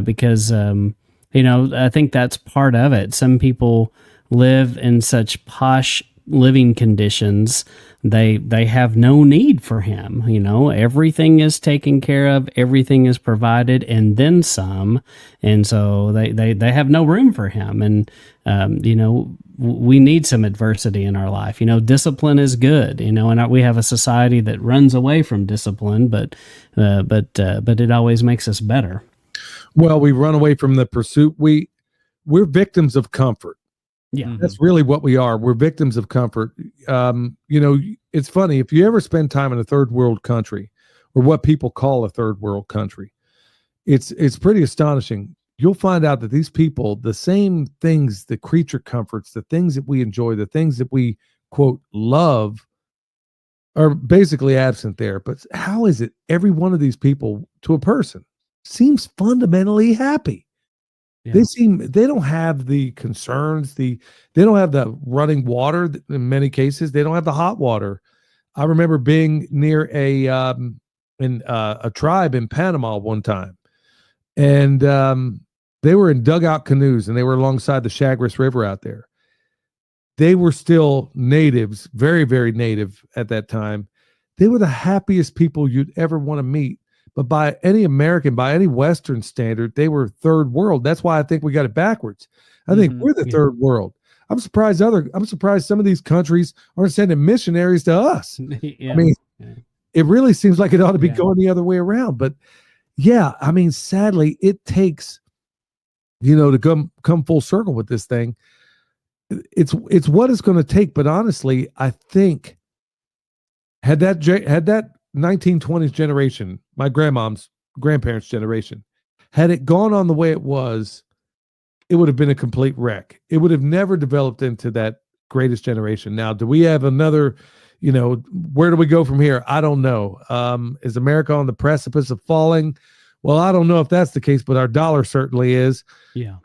because, I think that's part of it. Some people live in such posh living conditions, they have no need for him. Everything is taken care of, everything is provided, and then some. And so they have no room for him. And we need some adversity in our life. Discipline is good. And we have a society that runs away from discipline, but it always makes us better. Well, we run away from the pursuit. We're victims of comfort. Yeah, that's really what we are. We're victims of comfort. It's funny, if you ever spend time in a third world country, or what people call a third world country, it's pretty astonishing. You'll find out that these people, the same things, the creature comforts, the things that we enjoy, the things that we quote love, are basically absent there. But how is it every one of these people, to a person, seems fundamentally happy? Yeah. They don't have the concerns, they don't have the running water in many cases. They don't have the hot water. I remember being near a tribe in Panama one time, and they were in dugout canoes, and they were alongside the Chagres River out there. They were still natives, very, very native at that time. They were the happiest people you'd ever want to meet. But by any Western standard, they were third world. That's why I think we got it backwards. I think we're the third world. I'm surprised some of these countries aren't sending missionaries to us. Yeah. I mean, it really seems like it ought to be Yeah. going the other way around. But yeah, I mean, sadly, it takes, to come full circle with this thing. It's what it's going to take. But honestly, I think had that 1920s generation, my grandparents' generation, had it gone on the way it was, it would have been a complete wreck. It would have never developed into that greatest generation. Now, do we have another, where do we go from here? I don't know. Is America on the precipice of falling? Well, I don't know if that's the case, but our dollar certainly is. Yeah.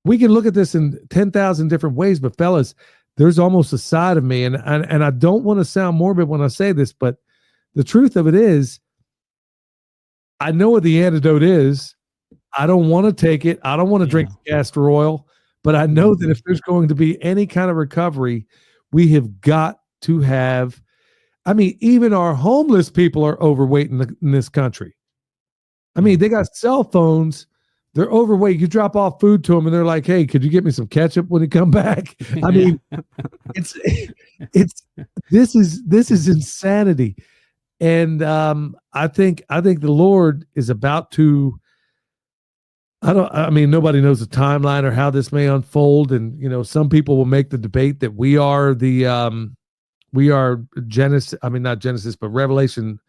We can look at this in 10,000 different ways, but fellas, there's almost a side of me, and I don't want to sound morbid when I say this, but the truth of it is, I know what the antidote is. I don't want to take it. I don't want to drink castor oil, but I know that if there's going to be any kind of recovery, we have got to have, I mean, even our homeless people are overweight in this country. I mean, they got cell phones. They're overweight. You drop off food to them and they're like, "Hey, could you get me some ketchup when you come back?" I mean, this is insanity. And I think the Lord is about to, nobody knows the timeline or how this may unfold. And, some people will make the debate that we are Genesis, not Genesis, but Revelation,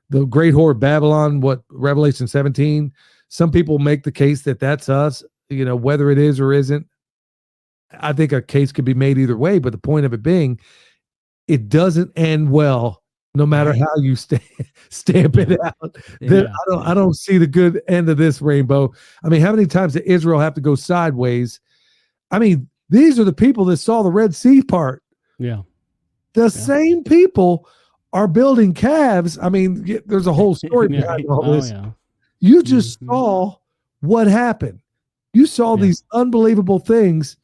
the great whore of Babylon, Revelation 17. Some people make the case that that's us, whether it is or isn't. I think a case could be made either way, but the point of it being, it doesn't end well, no matter how you stamp it out. I don't see the good end of this rainbow. I mean, how many times did Israel have to go sideways? I mean, these are the people that saw the Red Sea part. Yeah. The same people are building calves. I mean, there's a whole story behind all this. Yeah. You just saw what happened. You saw these unbelievable things.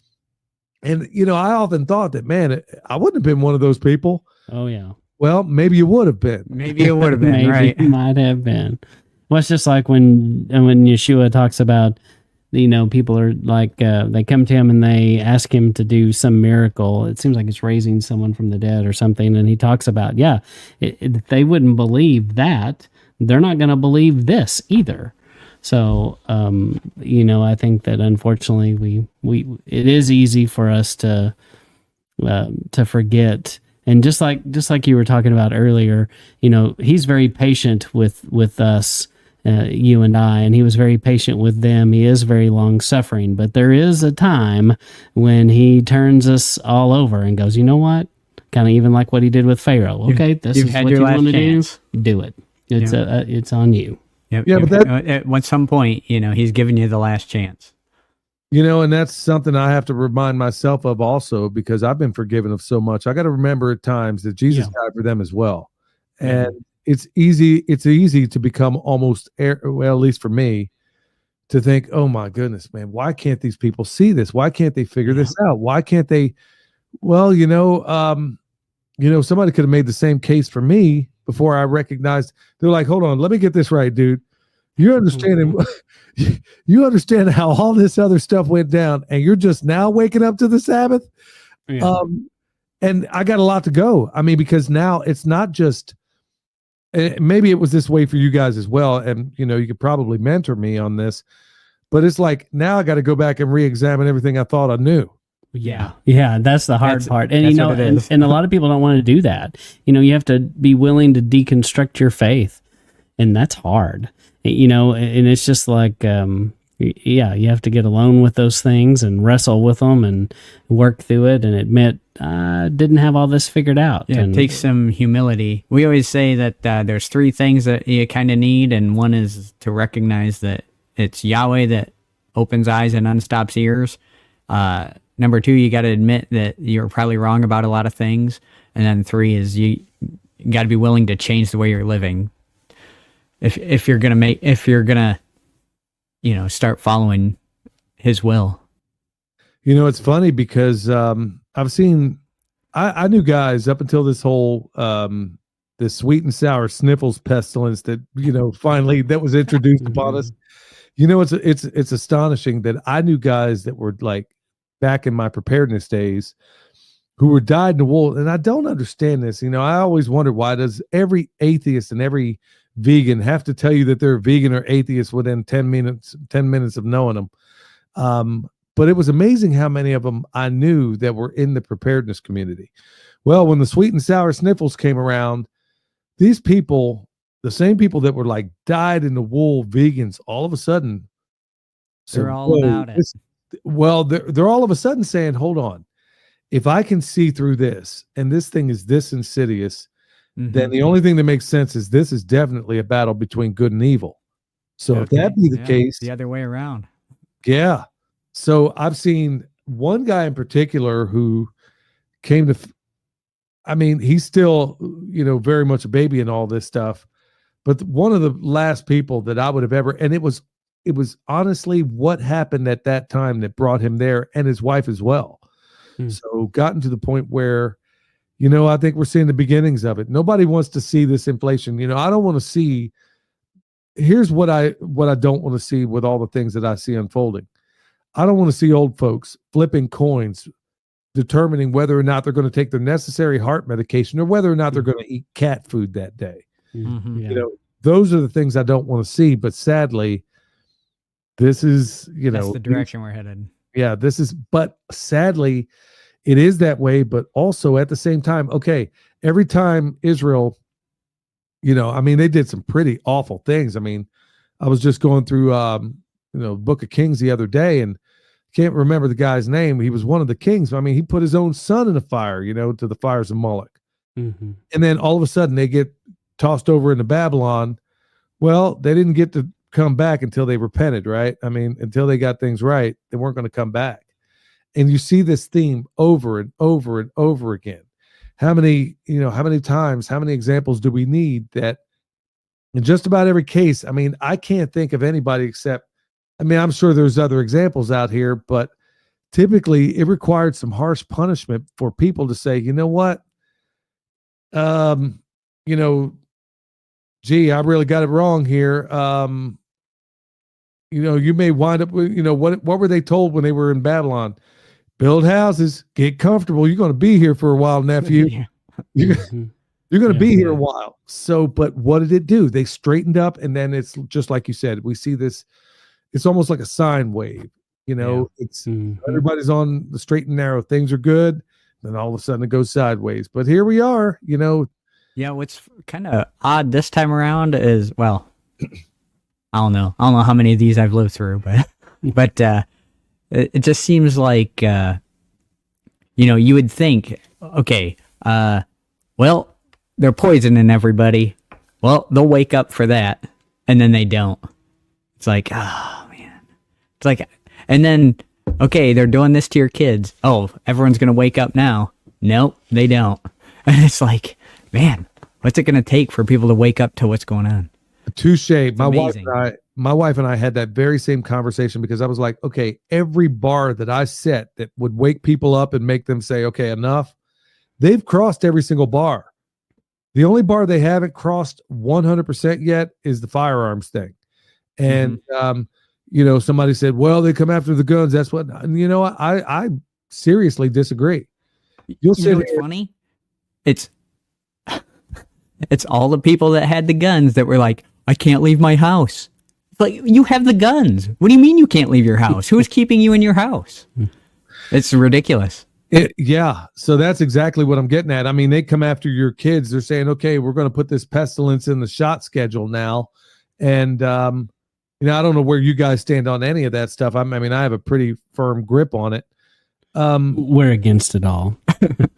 And, I often thought that, man, I wouldn't have been one of those people. Oh, yeah. Well, maybe you would have been. Maybe it would have been, Maybe right? Might have been. Well, it's just like when Yeshua talks about, people are like, they come to him and they ask him to do some miracle. It seems like it's raising someone from the dead or something. And he talks about, if they wouldn't believe that, they're not going to believe this either. So, I think that unfortunately it is easy for us to forget. And just like you were talking about earlier, he's very patient with us, you and I, and he was very patient with them. He is very long suffering, but there is a time when he turns us all over and goes, you know what? Kind of even like what he did with Pharaoh. Okay, this is what you want to do it. It's on you. Yep. Yeah, but at some point, he's giving you the last chance. And that's something I have to remind myself of also, because I've been forgiven of so much. I got to remember at times that Jesus died for them as well. And it's easy to become almost, well, at least for me, to think, oh my goodness, man, why can't these people see this? Why can't they figure this out? Why can't they? Well, somebody could have made the same case for me before I recognized. They're like, hold on, let me get this right, dude. You understand how all this other stuff went down, and you're just now waking up to the Sabbath. Yeah. And I got a lot to go. I mean, because now it's not just, maybe it was this way for you guys as well. And, you could probably mentor me on this, but it's like, now I got to go back and re-examine everything I thought I knew. Yeah, that's the hard part. And, and a lot of people don't want to do that. You have to be willing to deconstruct your faith, and that's hard. And it's just like, you have to get alone with those things and wrestle with them and work through it and admit, I didn't have all this figured out. Yeah, and it takes some humility. We always say that there's three things that you kind of need, and one is to recognize that it's Yahweh that opens eyes and unstops ears. Number two, you got to admit that you're probably wrong about a lot of things. And then three is you got to be willing to change the way you're living. If you're gonna start following his will. It's funny because I've seen, I knew guys up until this whole this sweet and sour sniffles pestilence that finally that was introduced upon us. It's astonishing that I knew guys that were like back in my preparedness days who were dyed in the wool. And I don't understand this. You know, I always wondered, why does every atheist and every vegan have to tell you that they're vegan or atheist within 10 minutes of knowing them? But it was amazing how many of them I knew that were in the preparedness community. Well, when the sweet and sour sniffles came around, these people, the same people that were like dyed in the wool vegans, all of a sudden, they're all about it. They're all of a sudden saying, hold on, if I can see through this and this thing is this insidious, then the only thing that makes sense is this is definitely a battle between good and evil. So if that be the case, the other way around. Yeah. So I've seen one guy in particular who came to, I mean, he's still, you know, very much a baby in all this stuff, but one of the last people that I would have ever, and it was honestly what happened at that time that brought him there, and his wife as well. So gotten to the point where, you know, I think we're seeing the beginnings of it. Nobody wants to see this inflation. You know, I don't want to see, here's what I don't want to see with all the things that I see unfolding. I don't want to see old folks flipping coins, determining whether or not they're going to take their necessary heart medication or whether or not they're going to eat cat food that day. You know, those are the things I don't want to see. But sadly, this is, you know, that's the direction we're headed. Yeah, but sadly, it is that way. But also at the same time, okay, every time Israel, you know, I mean, they did some pretty awful things. I mean, I was just going through, you know, Book of Kings the other day, and can't remember the guy's name. He was one of the kings. I mean, he put his own son in a fire, you know, to the fires of Moloch. And then all of a sudden they get tossed over into Babylon. Well, they didn't get to come back until they repented, right? I mean, until they got things right, they weren't going to come back. And you see this theme over and over and over again. How many times, how many examples do we need that in just about every case? I mean, I can't think of anybody except, I mean, I'm sure there's other examples out here, but typically it required some harsh punishment for people to say, you know what? You know, gee, I really got it wrong here. You know, you may wind up with, you know, what were they told when they were in Babylon? Build houses, get comfortable. You're going to be here for a while, nephew. You're going to be here a while. So, but what did it do? They straightened up, and then it's just like you said, we see this. It's almost like a sine wave, you know, it's everybody's on the straight and narrow. Things are good. Then all of a sudden it goes sideways, but here we are, you know. Yeah. What's kind of odd this time around is, well, I don't know how many of these I've lived through, but it just seems like, you know, you would think, okay, well, they're poisoning everybody. Well, they'll wake up for that. And then they don't. It's like, oh man. It's like, and then, okay, they're doing this to your kids. Oh, everyone's going to wake up now. Nope, they don't. And it's like, man, what's it going to take for people to wake up to what's going on? Touche. My wife and I had that very same conversation, because I was like, okay, every bar that I set that would wake people up and make them say, okay, enough, they've crossed every single bar. The only bar they haven't crossed 100% yet is the firearms thing. And, you know, somebody said, well, they come after the guns. That's what, you know, I seriously disagree. You'll say it's funny. It's all the people that had the guns that were like, I can't leave my house. It's like, you have the guns. What do you mean you can't leave your house? Who's keeping you in your house? It's ridiculous. Yeah. So that's exactly what I'm getting at. I mean, they come after your kids. They're saying, okay, we're going to put this pestilence in the shot schedule now. And, you know, I don't know where you guys stand on any of that stuff. I mean, I have a pretty firm grip on it. We're against it all.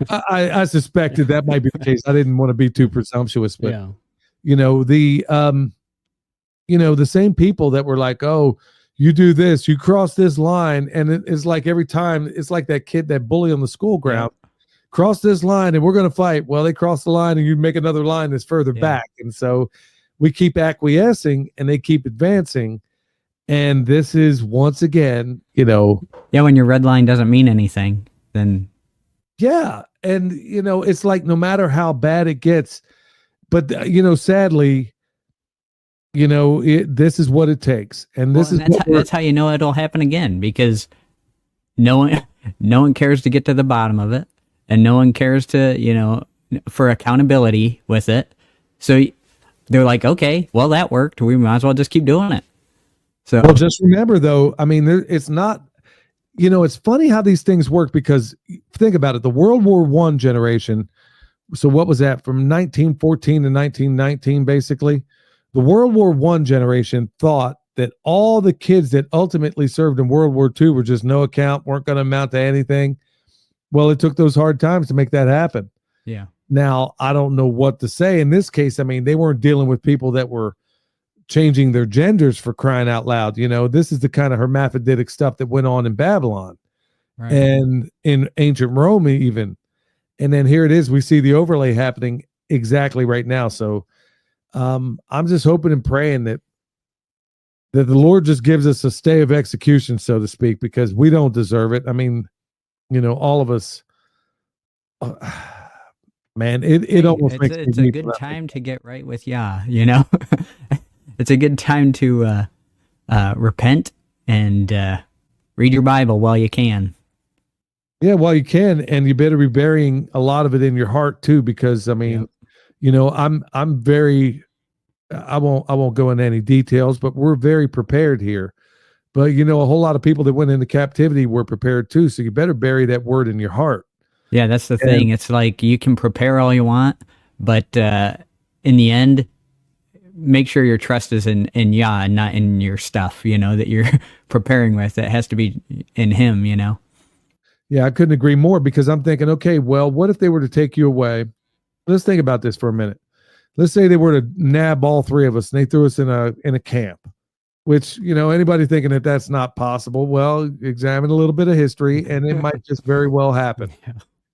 I suspected that might be the case. I didn't want to be too presumptuous, but you know, the same people that were like, oh, you do this, you cross this line. And it's like every time, it's like that kid, that bully on the school ground, cross this line and we're going to fight. Well, they cross the line and you make another line that's further back. And so we keep acquiescing and they keep advancing. And this is once again, you know. Yeah, when your red line doesn't mean anything, then. Yeah. And, you know, it's like no matter how bad it gets, but, you know, sadly, you know, this is what it takes. And that's how you know it'll happen again, because no one cares to get to the bottom of it. and no one cares to, for accountability with it. So they're like, okay, well, that worked. We might as well just keep doing it. So, Well, just remember though, I mean, it's not, it's funny how these things work, because think about it. The World War I generation. So what was that, from 1914 to 1919, basically? The World War I generation thought that all the kids that ultimately served in World War II were just no account, weren't going to amount to anything. Well, it took those hard times to make that happen. yeah. Now, I don't know what to say in this case. I mean, they weren't dealing with people that were changing their genders, for crying out loud. This is the kind of hermaphroditic stuff that went on in Babylon, Right. and in ancient Rome even. And then here it is. We see the overlay happening exactly right now. So I'm just hoping and praying that the Lord just gives us a stay of execution, so to speak, because we don't deserve it. I mean, all of us, man, it almost makes it's me a good time to get right with Yah, It's a good time to repent and read your Bible while you can. Yeah, well, you can, and you better be burying a lot of it in your heart too, because I mean, I'm very, I won't go into any details, but we're very prepared here. But a whole lot of people that went into captivity were prepared too, so you better bury that word in your heart. Yeah, that's the thing. It's like you can prepare all you want, but in the end, make sure your trust is in Yah and not in your stuff, that you're preparing with. It has to be in Him, Yeah, I couldn't agree more, because I'm thinking, okay, well, what if they were to take you away? Let's think about this for a minute. Let's say they were to nab all three of us and they threw us in a camp, which, anybody thinking that that's not possible, well, examine a little bit of history and it might just very well happen,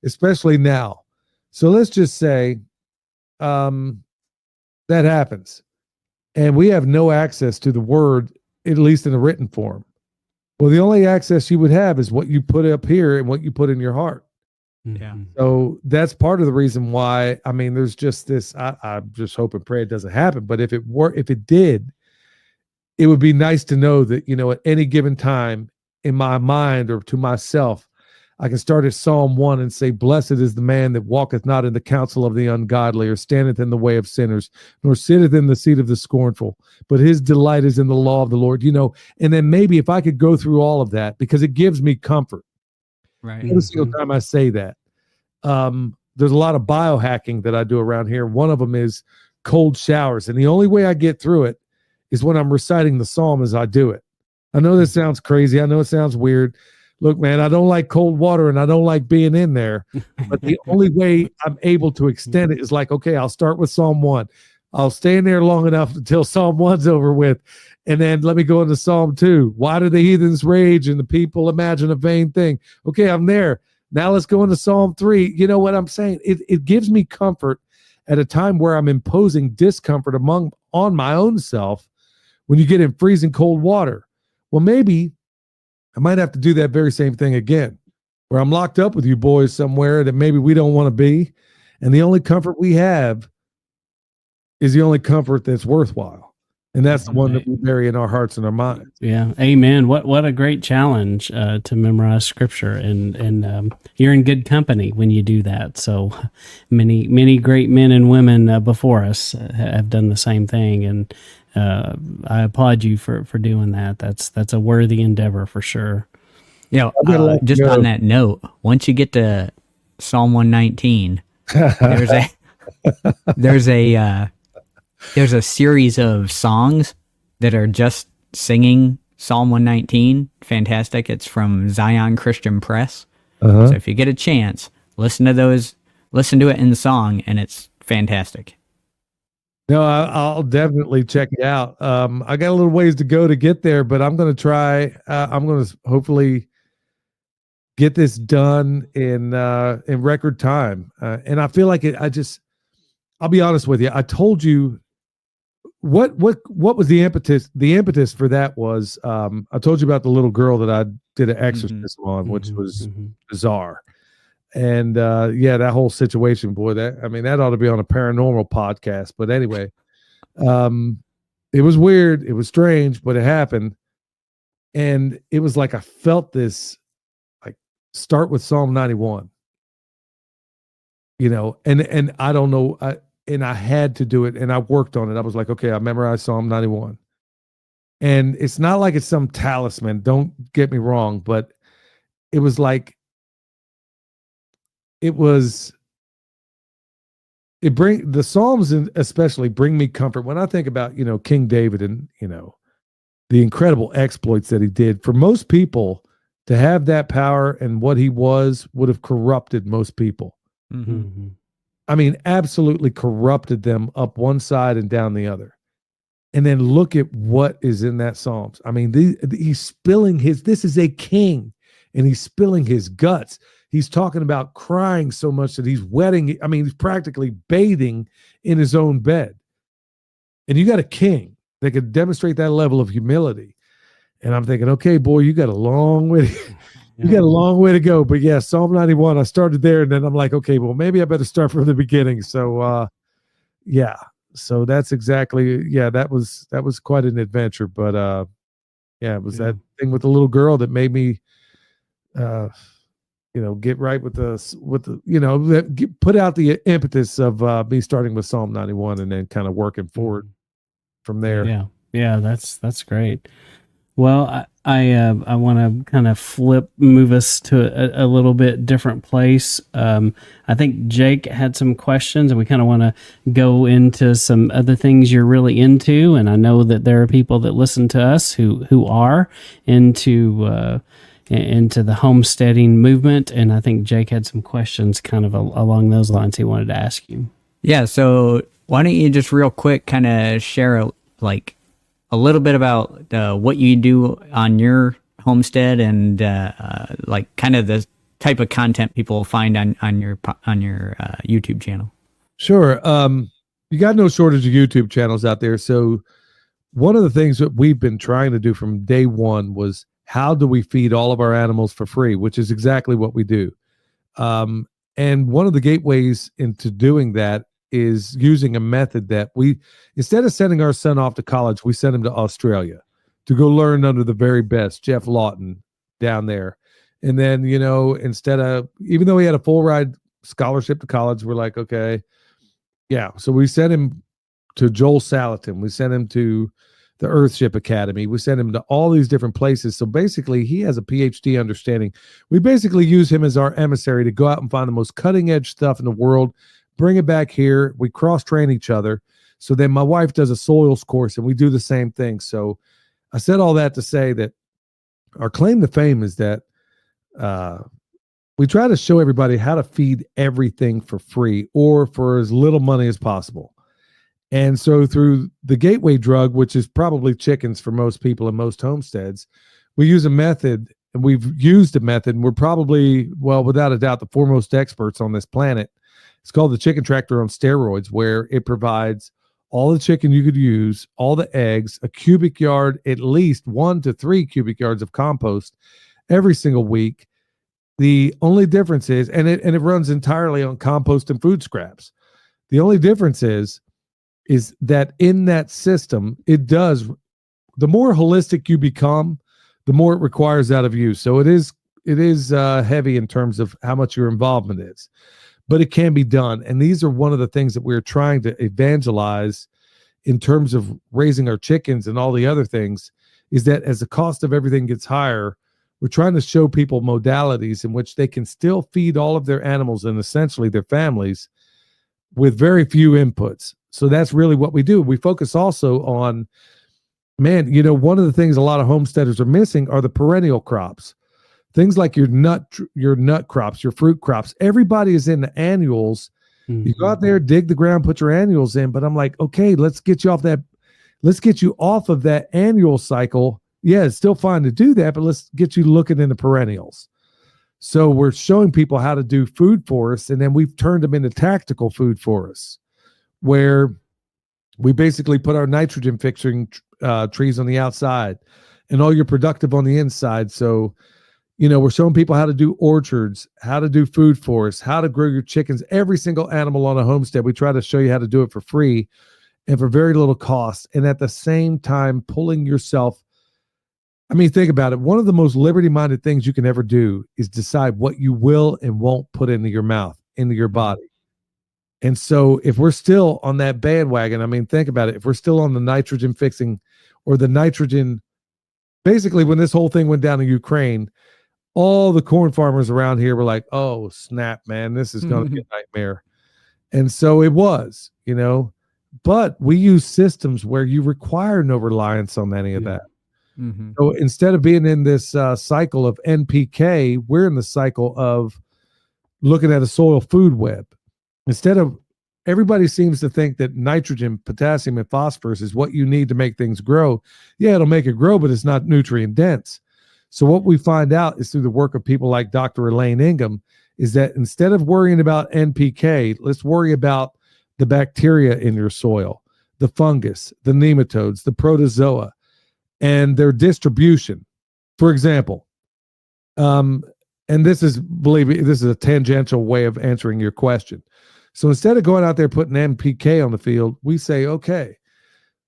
especially now. So let's just say that happens and we have no access to the word, at least in a written form. Well, the only access you would have is what you put up here and what you put in your heart. Yeah. So that's part of the reason why, I mean, there's just this, I just hope and pray it doesn't happen. But if it did, it would be nice to know that, at any given time in my mind or to myself, I can start at Psalm 1 and say, blessed is the man that walketh not in the counsel of the ungodly, or standeth in the way of sinners, nor sitteth in the seat of the scornful, but his delight is in the law of the Lord. And then maybe if I could go through all of that, because it gives me comfort. Right. Every single time I say that. There's a lot of biohacking that I do around here. One of them is cold showers. And the only way I get through it is when I'm reciting the psalm as I do it. I know this sounds crazy. I know it sounds weird. Look, man, I don't like cold water and I don't like being in there. But the only way I'm able to extend it is like, okay, I'll start with Psalm 1. I'll stay in there long enough until Psalm 1's over with. And then let me go into Psalm 2. Why do the heathens rage and the people imagine a vain thing? Okay, I'm there. Now let's go into Psalm 3. You know what I'm saying? It gives me comfort at a time where I'm imposing discomfort on my own self when you get in freezing cold water. Well, maybe I might have to do that very same thing again, where I'm locked up with you boys somewhere that maybe we don't want to be. And the only comfort we have is the only comfort that's worthwhile. And that's the one that we bury in our hearts and our minds. Yeah. Amen. What a great challenge to memorize scripture, and you're in good company when you do that. So many great men and women before us have done the same thing, and I applaud you for doing that. That's a worthy endeavor for sure. Just on that note, once you get to Psalm 119, there's a series of songs that are just singing Psalm 119. Fantastic. It's from Zion Christian Press. So if you get a chance, listen to it in the song, and it's fantastic. No, I'll definitely check it out. I got a little ways to go to get there, but I'm going to try. I'm going to hopefully get this done in record time. And I feel like I'll be honest with you. I told you what was the impetus? The impetus for that was, I told you about the little girl that I did an exorcism on, which was bizarre. And that whole situation, boy, that ought to be on a paranormal podcast. But anyway, it was weird. It was strange, but it happened. And it was like I felt this, like, start with Psalm 91. and I don't know, and I had to do it, and I worked on it. I was like, okay, I memorized Psalm 91. And it's not like it's some talisman, don't get me wrong, but it was like, it was, the Psalms especially bring me comfort. When I think about, King David and, the incredible exploits that he did, for most people to have that power and what he was would have corrupted most people. Mm-hmm. I mean, absolutely corrupted them up one side and down the other. And then look at what is in that Psalms. I mean, he's spilling this is a king, and he's spilling his guts. He's talking about crying so much that he's wetting. I mean, he's practically bathing in his own bed. And you got a king that could demonstrate that level of humility. And I'm thinking, okay, boy, you got a long way. You got a long way to go. But yeah, Psalm 91, I started there, and then I'm like, okay, well, maybe I better start from the beginning. So yeah. So that's exactly, that was quite an adventure. But yeah, it was that thing with the little girl that made me get right with put out the impetus of me starting with Psalm 91 and then kind of working forward from there. Yeah, that's great. Well, I want to kind of move us to a little bit different place. I think Jake had some questions, and we kind of want to go into some other things you're really into. And I know that there are people that listen to us who are into the homesteading movement. And I think Jake had some questions kind of along those lines he wanted to ask you. Yeah, so why don't you just real quick kind of share a little bit about what you do on your homestead and kind of the type of content people find on your YouTube channel. Sure. You got no shortage of YouTube channels out there. So one of the things that we've been trying to do from day one was, how do we feed all of our animals for free, which is exactly what we do. And one of the gateways into doing that is using a method that instead of sending our son off to college, we sent him to Australia to go learn under the very best, Jeff Lawton down there. And then, instead of, even though he had a full ride scholarship to college, we're like, okay, yeah. So we sent him to Joel Salatin. We sent him to the Earthship Academy. We sent him to all these different places. So basically he has a PhD understanding. We basically use him as our emissary to go out and find the most cutting edge stuff in the world, bring it back here. We cross-train each other. So then my wife does a soils course, and we do the same thing. So I said all that to say that our claim to fame is that we try to show everybody how to feed everything for free or for as little money as possible. And so through the gateway drug, which is probably chickens for most people in most homesteads, we use a method, and we've used a method, and we're probably, well, without a doubt, the foremost experts on this planet. It's called the chicken tractor on steroids, where it provides all the chicken you could use, all the eggs, a cubic yard, at least 1 to 3 cubic yards of compost every single week. The only difference is, and it runs entirely on compost and food scraps. The only difference is that in that system, the more holistic you become, the more it requires out of you. So it is heavy in terms of how much your involvement is. But it can be done. And these are one of the things that we're trying to evangelize in terms of raising our chickens and all the other things, is that as the cost of everything gets higher, we're trying to show people modalities in which they can still feed all of their animals and essentially their families with very few inputs. So that's really what we do. We focus also on, one of the things a lot of homesteaders are missing are the perennial crops. Things like your nut crops, your fruit crops. Everybody is in the annuals. Mm-hmm. You go out there, dig the ground, put your annuals in. But I'm like, okay, let's get you off of that annual cycle. Yeah, it's still fine to do that, but let's get you looking in the perennials. So we're showing people how to do food forests, and then we've turned them into tactical food forests, where we basically put our nitrogen fixing trees on the outside and all your productive on the inside. So we're showing people how to do orchards, how to do food forests, how to grow your chickens, every single animal on a homestead. We try to show you how to do it for free and for very little cost. And at the same time, pulling yourself. I mean, think about it. One of the most liberty-minded things you can ever do is decide what you will and won't put into your mouth, into your body. And so if we're still on that bandwagon, I mean, think about it. If we're still on the nitrogen fixing or the nitrogen, basically when this whole thing went down in Ukraine, all the corn farmers around here were like, oh, snap, man, this is going to be a nightmare. And so it was, but we use systems where you require no reliance on any of that. Mm-hmm. So instead of being in this cycle of NPK, we're in the cycle of looking at a soil food web. Instead of, everybody seems to think that nitrogen, potassium, and phosphorus is what you need to make things grow. Yeah, it'll make it grow, but it's not nutrient dense. So what we find out is through the work of people like Dr. Elaine Ingham is that instead of worrying about NPK, let's worry about the bacteria in your soil, the fungus, the nematodes, the protozoa, and their distribution. For example, and this is, believe me, this is a tangential way of answering your question. So instead of going out there putting NPK on the field, we say, okay,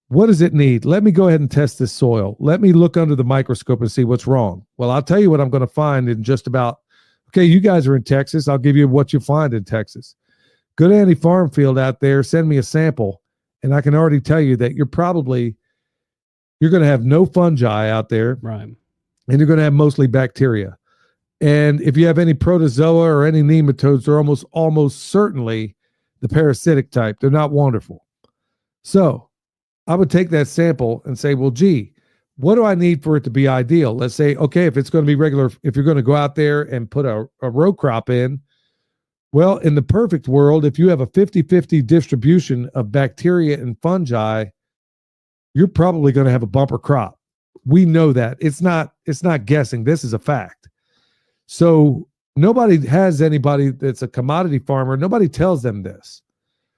what does it need? Let me go ahead and test this soil. Let me look under the microscope and see what's wrong. Well, I'll tell you what I'm going to find in just about, okay, you guys are in Texas. I'll give you what you find in Texas. Go to any farm field out there, send me a sample, and I can already tell you that you're going to have no fungi out there. Right. And you're going to have mostly bacteria. And if you have any protozoa or any nematodes, they're almost certainly the parasitic type. They're not wonderful. So I would take that sample and say, well, gee, what do I need for it to be ideal? Let's say, okay, if it's going to be regular, if you're going to go out there and put a row crop in, well, in the perfect world, if you have a 50-50 distribution of bacteria and fungi, you're probably going to have a bumper crop. We know that. It's not guessing. This is a fact. So nobody has anybody that's a commodity farmer. Nobody tells them this.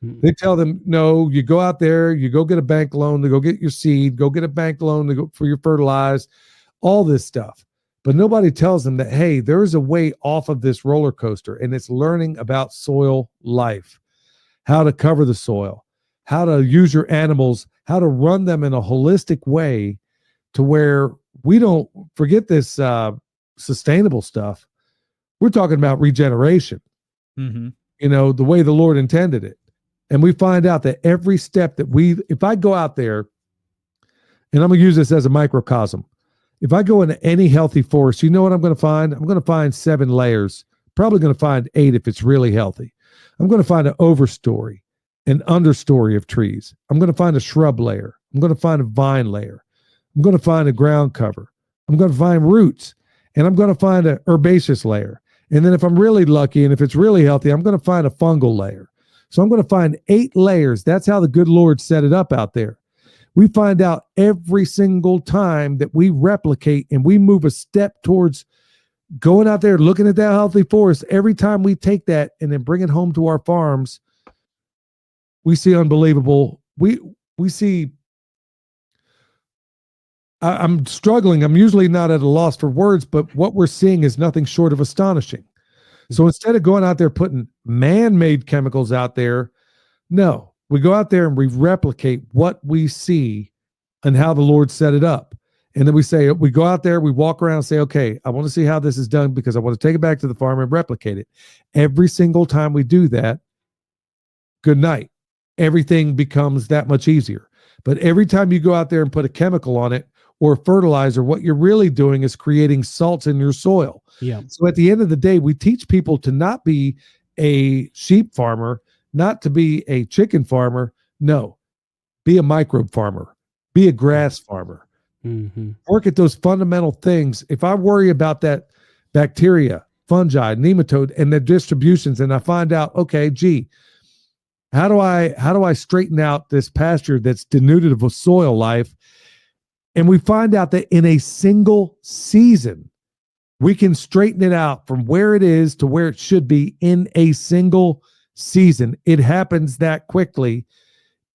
They tell them, no, you go out there, you go get a bank loan to go get your seed, go get a bank loan to go for your fertilize, all this stuff. But nobody tells them that, hey, there's a way off of this roller coaster, and it's learning about soil life, how to cover the soil, how to use your animals, how to run them in a holistic way to where we don't forget this sustainable stuff. We're talking about regeneration, the way the Lord intended it. And we find out that every step that if I go out there, and I'm going to use this as a microcosm, if I go into any healthy forest, you know what I'm going to find? I'm going to find 7 layers, probably going to find 8 if it's really healthy. I'm going to find an overstory, an understory of trees. I'm going to find a shrub layer. I'm going to find a vine layer. I'm going to find a ground cover. I'm going to find roots, and I'm going to find an herbaceous layer. And then if I'm really lucky and if it's really healthy, I'm going to find a fungal layer. So I'm going to find 8 layers. That's how the good Lord set it up out there. We find out every single time that we replicate and we move a step towards going out there, looking at that healthy forest. Every time we take that and then bring it home to our farms, we see unbelievable. We see, I'm struggling. I'm usually not at a loss for words, but what we're seeing is nothing short of astonishing. So instead of going out there putting man-made chemicals out there, no, we go out there and we replicate what we see and how the Lord set it up. And then we go out there, we walk around and say, okay, I want to see how this is done because I want to take it back to the farm and replicate it. Every single time we do that, good night. Everything becomes that much easier. But every time you go out there and put a chemical on it or fertilizer, what you're really doing is creating salts in your soil. Yeah. So at the end of the day, we teach people to not be a sheep farmer, not to be a chicken farmer. No, be a microbe farmer, be a grass farmer. Work at those fundamental things. If I worry about that bacteria, fungi, nematode, and the distributions, and I find out, okay, gee, how do I straighten out this pasture that's denuded of a soil life? And we find out that in a single season, we can straighten it out from where it is to where it should be in a single season. It happens that quickly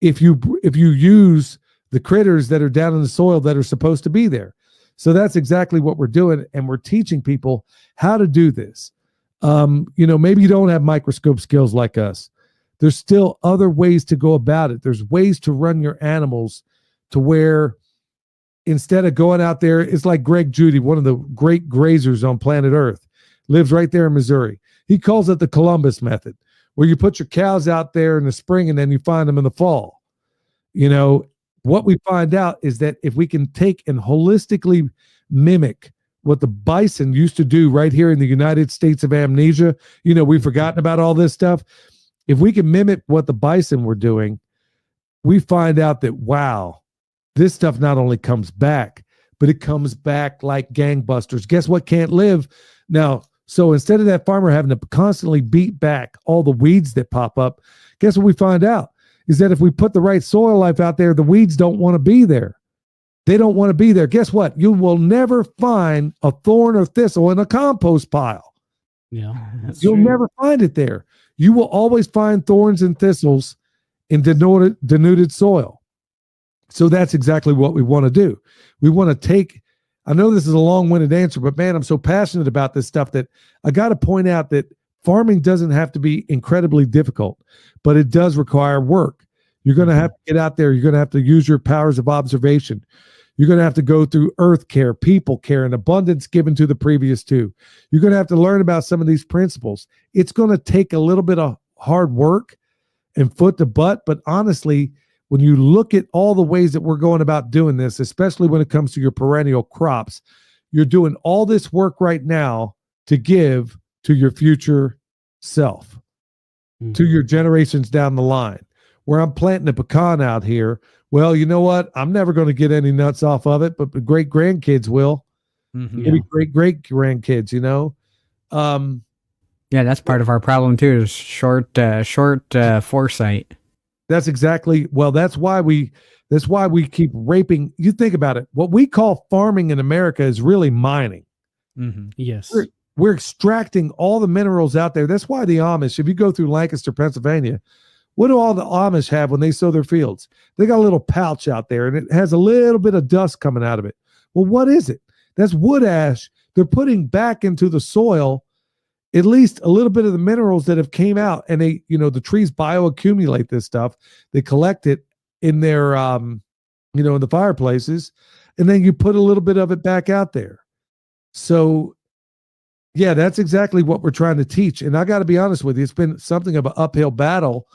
if you use the critters that are down in the soil that are supposed to be there. So that's exactly what we're doing, and we're teaching people how to do this. Maybe you don't have microscope skills like us. There's still other ways to go about it. There's ways to run your animals to where instead of going out there, it's like Greg Judy, one of the great grazers on planet Earth, lives right there in Missouri. He calls it the Columbus method, where you put your cows out there in the spring and then you find them in the fall. You know, what we find out is that if we can take and holistically mimic what the bison used to do right here in the United States of Amnesia, you know, we've forgotten about all this stuff. If we can mimic what the bison were doing, we find out that, wow, this stuff not only comes back, but it comes back like gangbusters. Guess what can't live? Now, so instead of that farmer having to constantly beat back all the weeds that pop up, guess what we find out? Is that if we put the right soil life out there, the weeds don't want to be there. They don't want to be there. Guess what? You will never find a thorn or thistle in a compost pile. Yeah, You'll never find it there. You will always find thorns and thistles in denuded soil. So that's exactly what we want to do. We want to take, I know this is a long-winded answer, but man, I'm so passionate about this stuff that I got to point out that farming doesn't have to be incredibly difficult, but it does require work. You're going to have to get out there. You're going to have to use your powers of observation. You're going to have to go through earth care, people care, and abundance given to the previous two. You're going to have to learn about some of these principles. It's going to take a little bit of hard work and foot to butt, but honestly, when you look at all the ways that we're going about doing this, especially when it comes to your perennial crops, you're doing all this work right now to give to your future self, to your generations down the line. Where I'm planting a pecan out here, well, you know what? I'm never going to get any nuts off of it, but the great grandkids will. Maybe great grandkids, you know? Yeah, that's part of our problem too, is short foresight. That's exactly, well, that's why we keep raping. You think about it. What we call farming in America is really mining. Yes. We're extracting all the minerals out there. That's why the Amish, if you go through Lancaster, Pennsylvania, what do all the Amish have when they sow their fields? They got a little pouch out there and it has a little bit of dust coming out of it. Well, what is it? That's wood ash. They're putting back into the soil at least a little bit of the minerals that have came out, and they, you know, the trees bioaccumulate this stuff. They collect it in their, in the fireplaces, and then you put a little bit of it back out there. So yeah, that's exactly what we're trying to teach. And I got to be honest with you, it's been something of an uphill battle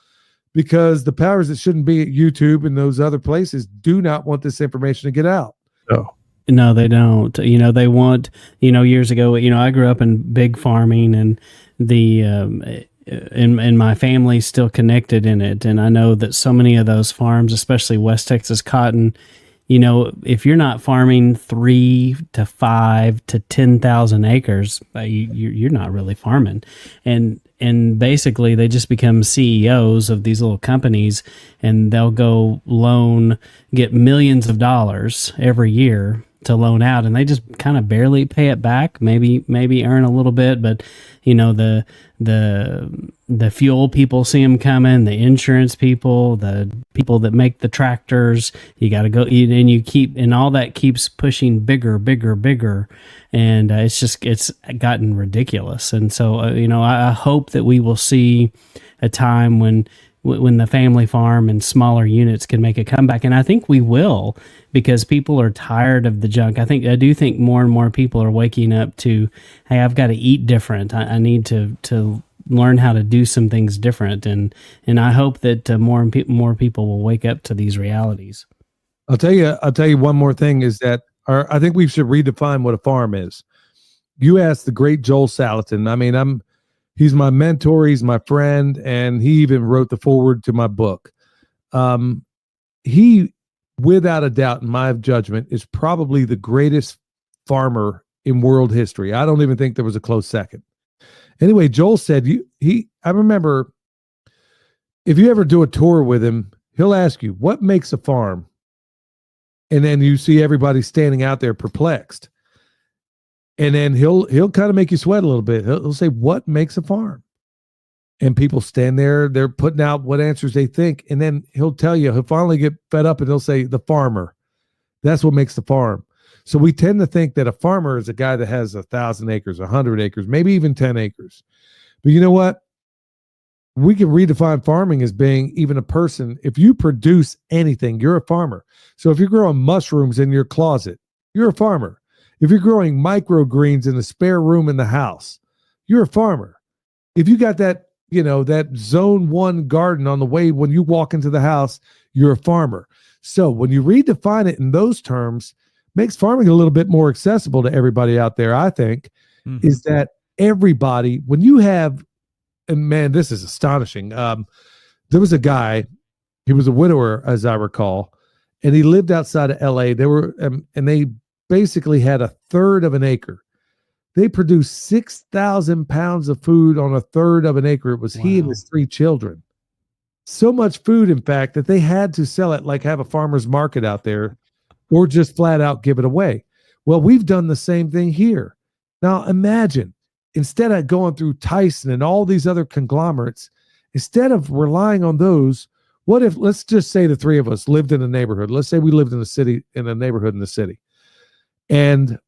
because the powers that shouldn't be at YouTube and those other places do not want this information to get out. No, they don't. You know, they want, years ago, I grew up in big farming and and my family's still connected in it. And I know that so many of those farms, especially West Texas cotton, if you're not farming 3 to 5 to 10,000 acres, you're not really farming. And basically they just become CEOs of these little companies, and they'll go get millions of dollars every year to loan out, and they just kind of barely pay it back, maybe earn a little bit, but the fuel people see them coming, the insurance people, the people that make the tractors, you got to go, and all that keeps pushing bigger, and it's gotten ridiculous. And so I hope that we will see a time when the family farm and smaller units can make a comeback. And I think we will, because people are tired of the junk. I do think more and more people are waking up to, hey, I've got to eat different. I need to learn how to do some things different. And I hope that more people will wake up to these realities. I'll tell you one more thing is that I think we should redefine what a farm is. You asked the great Joel Salatin. I mean, he's my mentor, he's my friend, and he even wrote the foreword to my book. He, without a doubt, in my judgment, is probably the greatest farmer in world history. I don't even think there was a close second. Anyway, Joel said, I remember, if you ever do a tour with him, he'll ask you, what makes a farm? And then you see everybody standing out there perplexed. And then he'll kind of make you sweat a little bit. He'll say, what makes a farm? And people stand there, they're putting out what answers they think. And then he'll finally get fed up and he'll say, the farmer. That's what makes the farm. So we tend to think that a farmer is a guy that has 1,000 acres, 100 acres, maybe even 10 acres. But you know what? We can redefine farming as being even a person. If you produce anything, you're a farmer. So if you're growing mushrooms in your closet, you're a farmer. If you're growing microgreens in the spare room in the house, you're a farmer. If you got that that zone 1 garden on the way when you walk into the house, you're a farmer. So when you redefine it in those terms, makes farming a little bit more accessible to everybody out there, I think, is that everybody, when you have, and man, this is astonishing. There was a guy, he was a widower, as I recall, and he lived outside of LA. They were, and they basically had a third of an acre. They produced 6,000 pounds of food on a third of an acre. It was he and his 3 children. So much food, in fact, that they had to sell it, like have a farmer's market out there, or just flat out give it away. Well, we've done the same thing here. Now imagine, instead of going through Tyson and all these other conglomerates, instead of relying on those, what if, let's just say the 3 of us lived in a neighborhood. Let's say we lived in a city, in a neighborhood in the city, and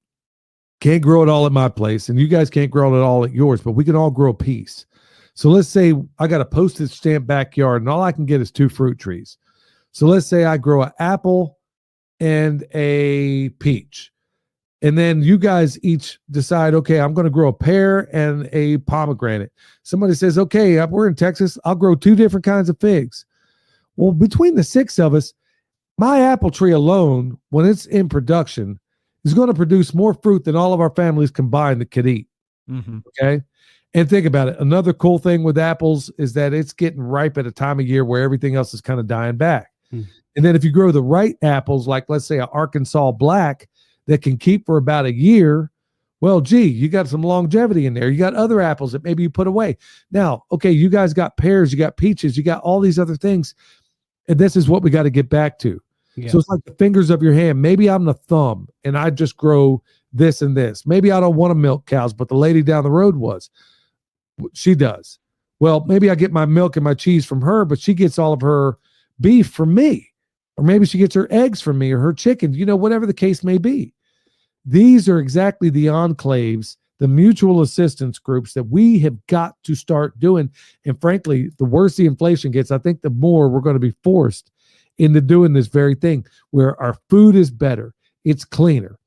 can't grow it all at my place, and you guys can't grow it all at yours, but we can all grow a piece. So let's say I got a postage stamp backyard, and all I can get is 2 fruit trees. So let's say I grow an apple and a peach. And then you guys each decide, okay, I'm going to grow a pear and a pomegranate. Somebody says, okay, we're in Texas, I'll grow 2 different kinds of figs. Well, between the 6 of us, my apple tree alone, when it's in production, is going to produce more fruit than all of our families combined that could eat. Okay. And think about it. Another cool thing with apples is that it's getting ripe at a time of year where everything else is kind of dying back. And then if you grow the right apples, like let's say an Arkansas Black that can keep for about a year, well, gee, you got some longevity in there. You got other apples that maybe you put away. Now, okay, you guys got pears, you got peaches, you got all these other things. And this is what we got to get back to. Yeah. So it's like the fingers of your hand. Maybe I'm the thumb and I just grow this and this. Maybe I don't want to milk cows, but the lady down the road was. She does. Well, maybe I get my milk and my cheese from her, but she gets all of her beef from me. Or maybe she gets her eggs from me or her chicken, whatever the case may be. These are exactly the enclaves, the mutual assistance groups that we have got to start doing. And frankly, the worse the inflation gets, I think the more we're going to be forced into doing this very thing where our food is better. It's cleaner.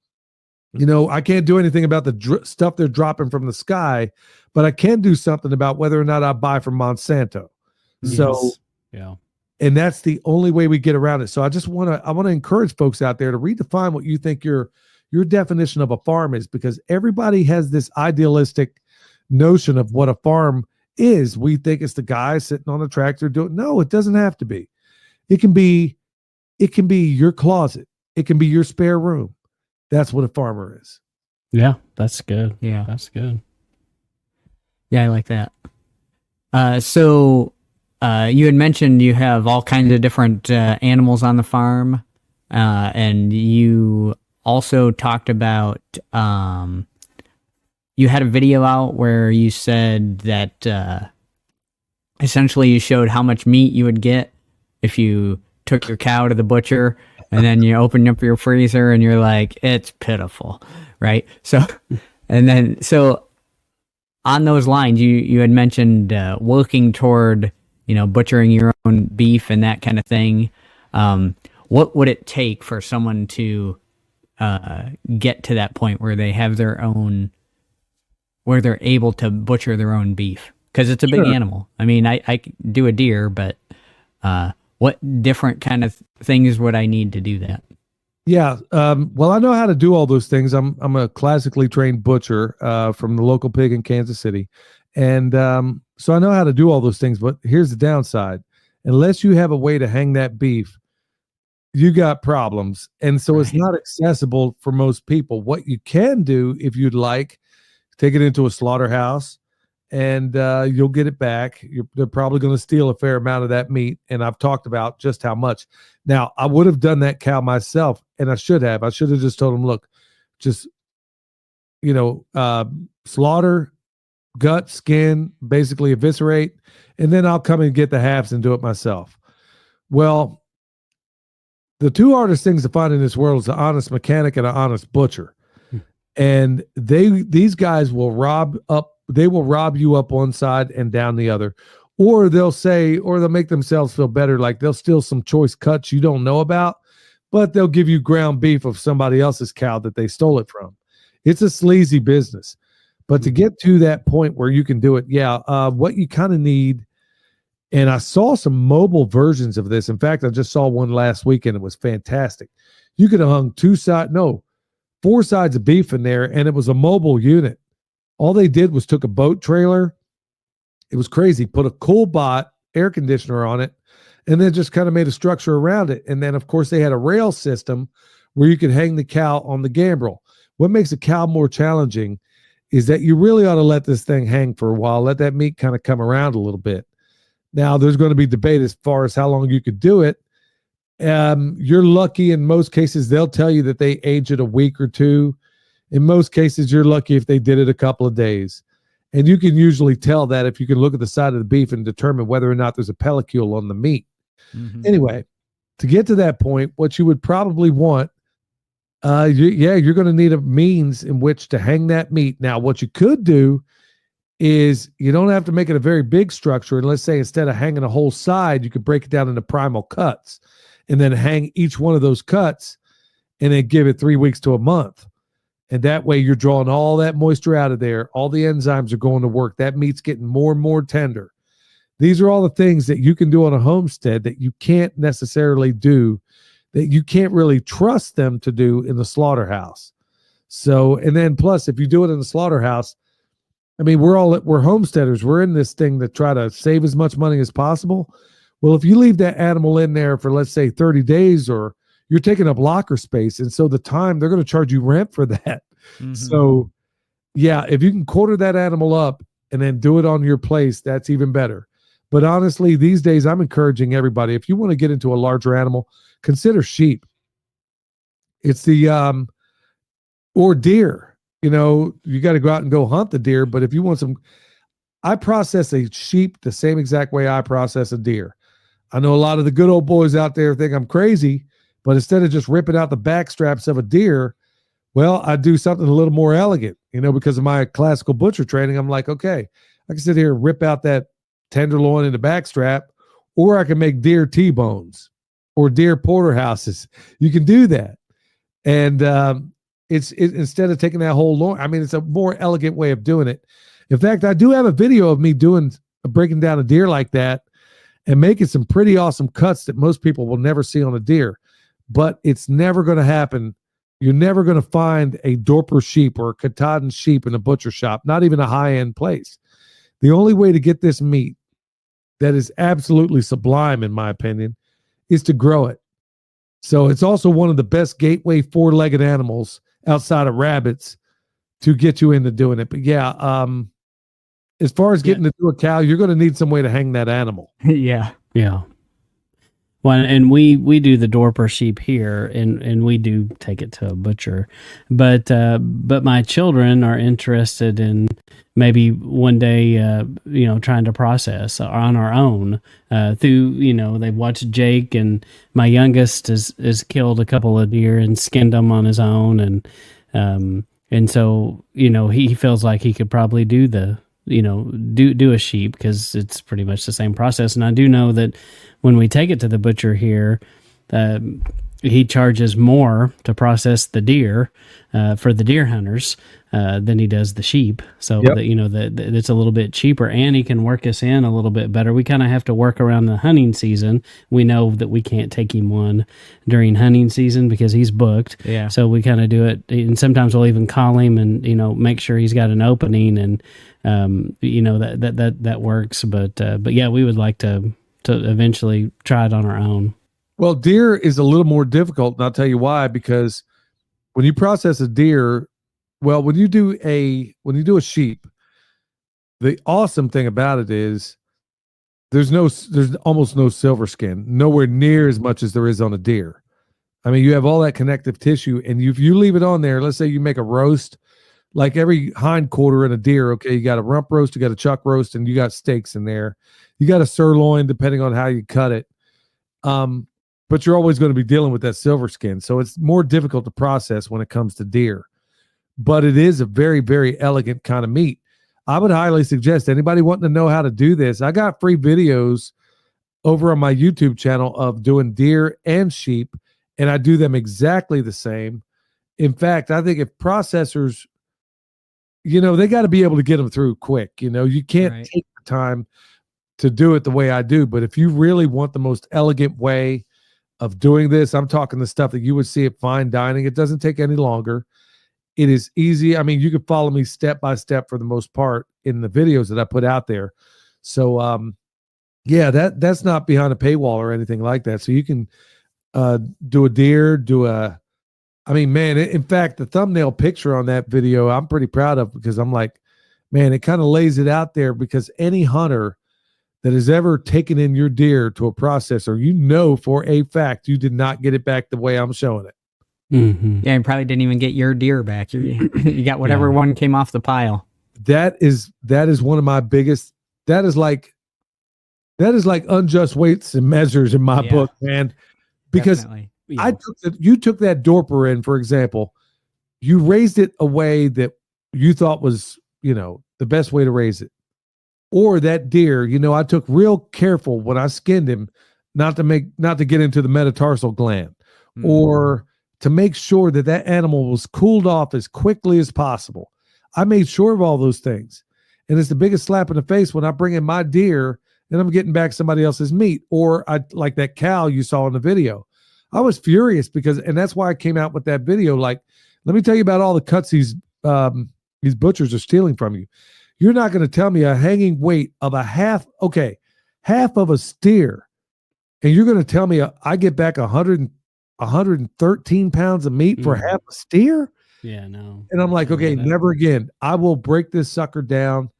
I can't do anything about the stuff they're dropping from the sky, but I can do something about whether or not I buy from Monsanto. Yes. So, yeah. And that's the only way we get around it. So I want to encourage folks out there to redefine what you think your definition of a farm is, because everybody has this idealistic notion of what a farm is. We think it's the guy sitting on a tractor doing. No, it doesn't have to be. It can be your closet. It can be your spare room. That's what a farmer is. Yeah, that's good. Yeah, that's good. Yeah, I like that. So you had mentioned you have all kinds of different animals on the farm, and you also talked about you had a video out where you said that essentially you showed how much meat you would get if you took your cow to the butcher, and then you open up your freezer and you're like, it's pitiful, right? So, so on those lines, you had mentioned working toward, butchering your own beef and that kind of thing. What would it take for someone to get to that point where they have where they're able to butcher their own beef? Because it's a big animal. I mean, I do a deer, but what different kind of things would I need to do that? Yeah. Well, I know how to do all those things. I'm a classically trained butcher from the local pig in Kansas City. And so I know how to do all those things, but here's the downside. Unless you have a way to hang that beef, you got problems. And so It's not accessible for most people. What you can do, if you'd like, take it into a slaughterhouse and you'll get it back. They're probably going to steal a fair amount of that meat. And I've talked about just how much. Now, I would have done that cow myself, and I should have. I should have just told them, look, just, slaughter, gut, skin, basically eviscerate, and then I'll come and get the halves and do it myself. Well, the 2 hardest things to find in this world is an honest mechanic and an honest butcher. And these guys will rob you up one side and down the other. Or they'll make themselves feel better, like they'll steal some choice cuts you don't know about, but they'll give you ground beef of somebody else's cow that they stole it from. It's a sleazy business. But to get to that point where you can do it, what you kind of need, and I saw some mobile versions of this. In fact, I just saw one last weekend. It was fantastic. You could have hung 4 sides of beef in there, and it was a mobile unit. All they did was took a boat trailer. It was crazy. Put a CoolBot air conditioner on it, and then just kind of made a structure around it. And then, of course, they had a rail system where you could hang the cow on the gambrel. What makes a cow more challenging is that you really ought to let this thing hang for a while, let that meat kind of come around a little bit. Now, there's going to be debate as far as how long you could do it. You're lucky in most cases. They'll tell you that they age it a week or two. In most cases, you're lucky if they did it a couple of days. And you can usually tell that if you can look at the side of the beef and determine whether or not there's a pellicule on the meat. Mm-hmm. Anyway, to get to that point, what you would probably want, you're going to need a means in which to hang that meat. Now, what you could do is you don't have to make it a very big structure. And let's say instead of hanging a whole side, you could break it down into primal cuts and then hang each one of those cuts and then give it 3 weeks to a month. And that way you're drawing all that moisture out of there. All the enzymes are going to work. That meat's getting more and more tender. These are all the things that you can do on a homestead that you can't necessarily do, that you can't really trust them to do in the slaughterhouse. So, and then plus, if you do it in the slaughterhouse, I mean, we're homesteaders. We're in this thing to try to save as much money as possible. Well, if you leave that animal in there for, let's say, 30 days, or you're taking up locker space, and so the time, they're going to charge you rent for that. Mm-hmm. So, yeah, if you can quarter that animal up and then do it on your place, that's even better. But honestly, these days, I'm encouraging everybody, if you want to get into a larger animal, consider sheep. It's the, or deer. You know, you got to go out and go hunt the deer. But if you want I process a sheep the same exact way I process a deer. I know a lot of the good old boys out there think I'm crazy, but instead of just ripping out the back straps of a deer, well, I do something a little more elegant, because of my classical butcher training. I'm like, okay, I can sit here and rip out that tenderloin in the back strap, or I can make deer T-bones or deer porterhouses. You can do that. And it's instead of taking that whole loin, I mean, it's a more elegant way of doing it. In fact, I do have a video of me breaking down a deer like that and making some pretty awesome cuts that most people will never see on a deer. But it's never going to happen. You're never going to find a Dorper sheep or a Katahdin sheep in a butcher shop, not even a high-end place. The only way to get this meat that is absolutely sublime, in my opinion, is to grow it. So it's also one of the best gateway 4-legged animals outside of rabbits to get you into doing it. But yeah, as far as getting to do a cow, you're going to need some way to hang that animal. Yeah. Well, and we do the Dorper sheep here, and we do take it to a butcher, but my children are interested in maybe one day, trying to process on our own through, they've watched Jake, and my youngest has killed a couple of deer and skinned them on his own, and so he feels like he could probably do do a sheep because it's pretty much the same process. And I do know that when we take it to the butcher here, he charges more to process the deer for the deer hunters than he does the sheep. So that it's a little bit cheaper, and he can work us in a little bit better. We kind of have to work around the hunting season. We know that we can't take him one during hunting season because he's booked. Yeah. So we kind of do it, and sometimes we'll even call him and make sure he's got an opening, and that works. But yeah, we would like to eventually try it on our own. Well, deer is a little more difficult, and I'll tell you why. Because when you process a deer, when you do a sheep, the awesome thing about it is there's almost no silver skin, nowhere near as much as there is on a deer. I mean, you have all that connective tissue, and if you leave it on there, let's say you make a roast, like every hind quarter in a deer, okay, you got a rump roast, you got a chuck roast, and you got steaks in there. You got a sirloin, depending on how you cut it. But you're always going to be dealing with that silver skin. So it's more difficult to process when it comes to deer. But it is a very, very elegant kind of meat. I would highly suggest anybody wanting to know how to do this, I got free videos over on my YouTube channel of doing deer and sheep, and I do them exactly the same. In fact, I think if processors, they got to be able to get them through quick. You can't Right. take the time to do it the way I do. But if you really want the most elegant way of doing this, I'm talking the stuff that you would see at fine dining. It doesn't take any longer. It is easy. I mean, you can follow me step by step for the most part in the videos that I put out there. So, yeah, that's not behind a paywall or anything like that. So you can do a deer, I mean, man, in fact, the thumbnail picture on that video, I'm pretty proud of, because I'm like, man, it kind of lays it out there, because any hunter that has ever taken in your deer to a processor, for a fact, you did not get it back the way I'm showing it. Mm-hmm. Yeah, you probably didn't even get your deer back. You got whatever one came off the pile. That is one of my biggest, that is like unjust weights and measures in my book, man. Because Definitely. you took that Dorper in, for example, you raised it a way that you thought was, the best way to raise it. Or that deer, I took real careful when I skinned him, not to get into the metatarsal gland, or to make sure that animal was cooled off as quickly as possible. I made sure of all those things. And it's the biggest slap in the face when I bring in my deer and I'm getting back somebody else's meat, or like that cow you saw in the video. I was furious and that's why I came out with that video. Like, let me tell you about all the cuts these butchers are stealing from you. You're not going to tell me a hanging weight of half of a steer, and you're going to tell me I get back 113 pounds of meat for half a steer? Yeah, no. And I'm like, okay, never again. I will break this sucker down.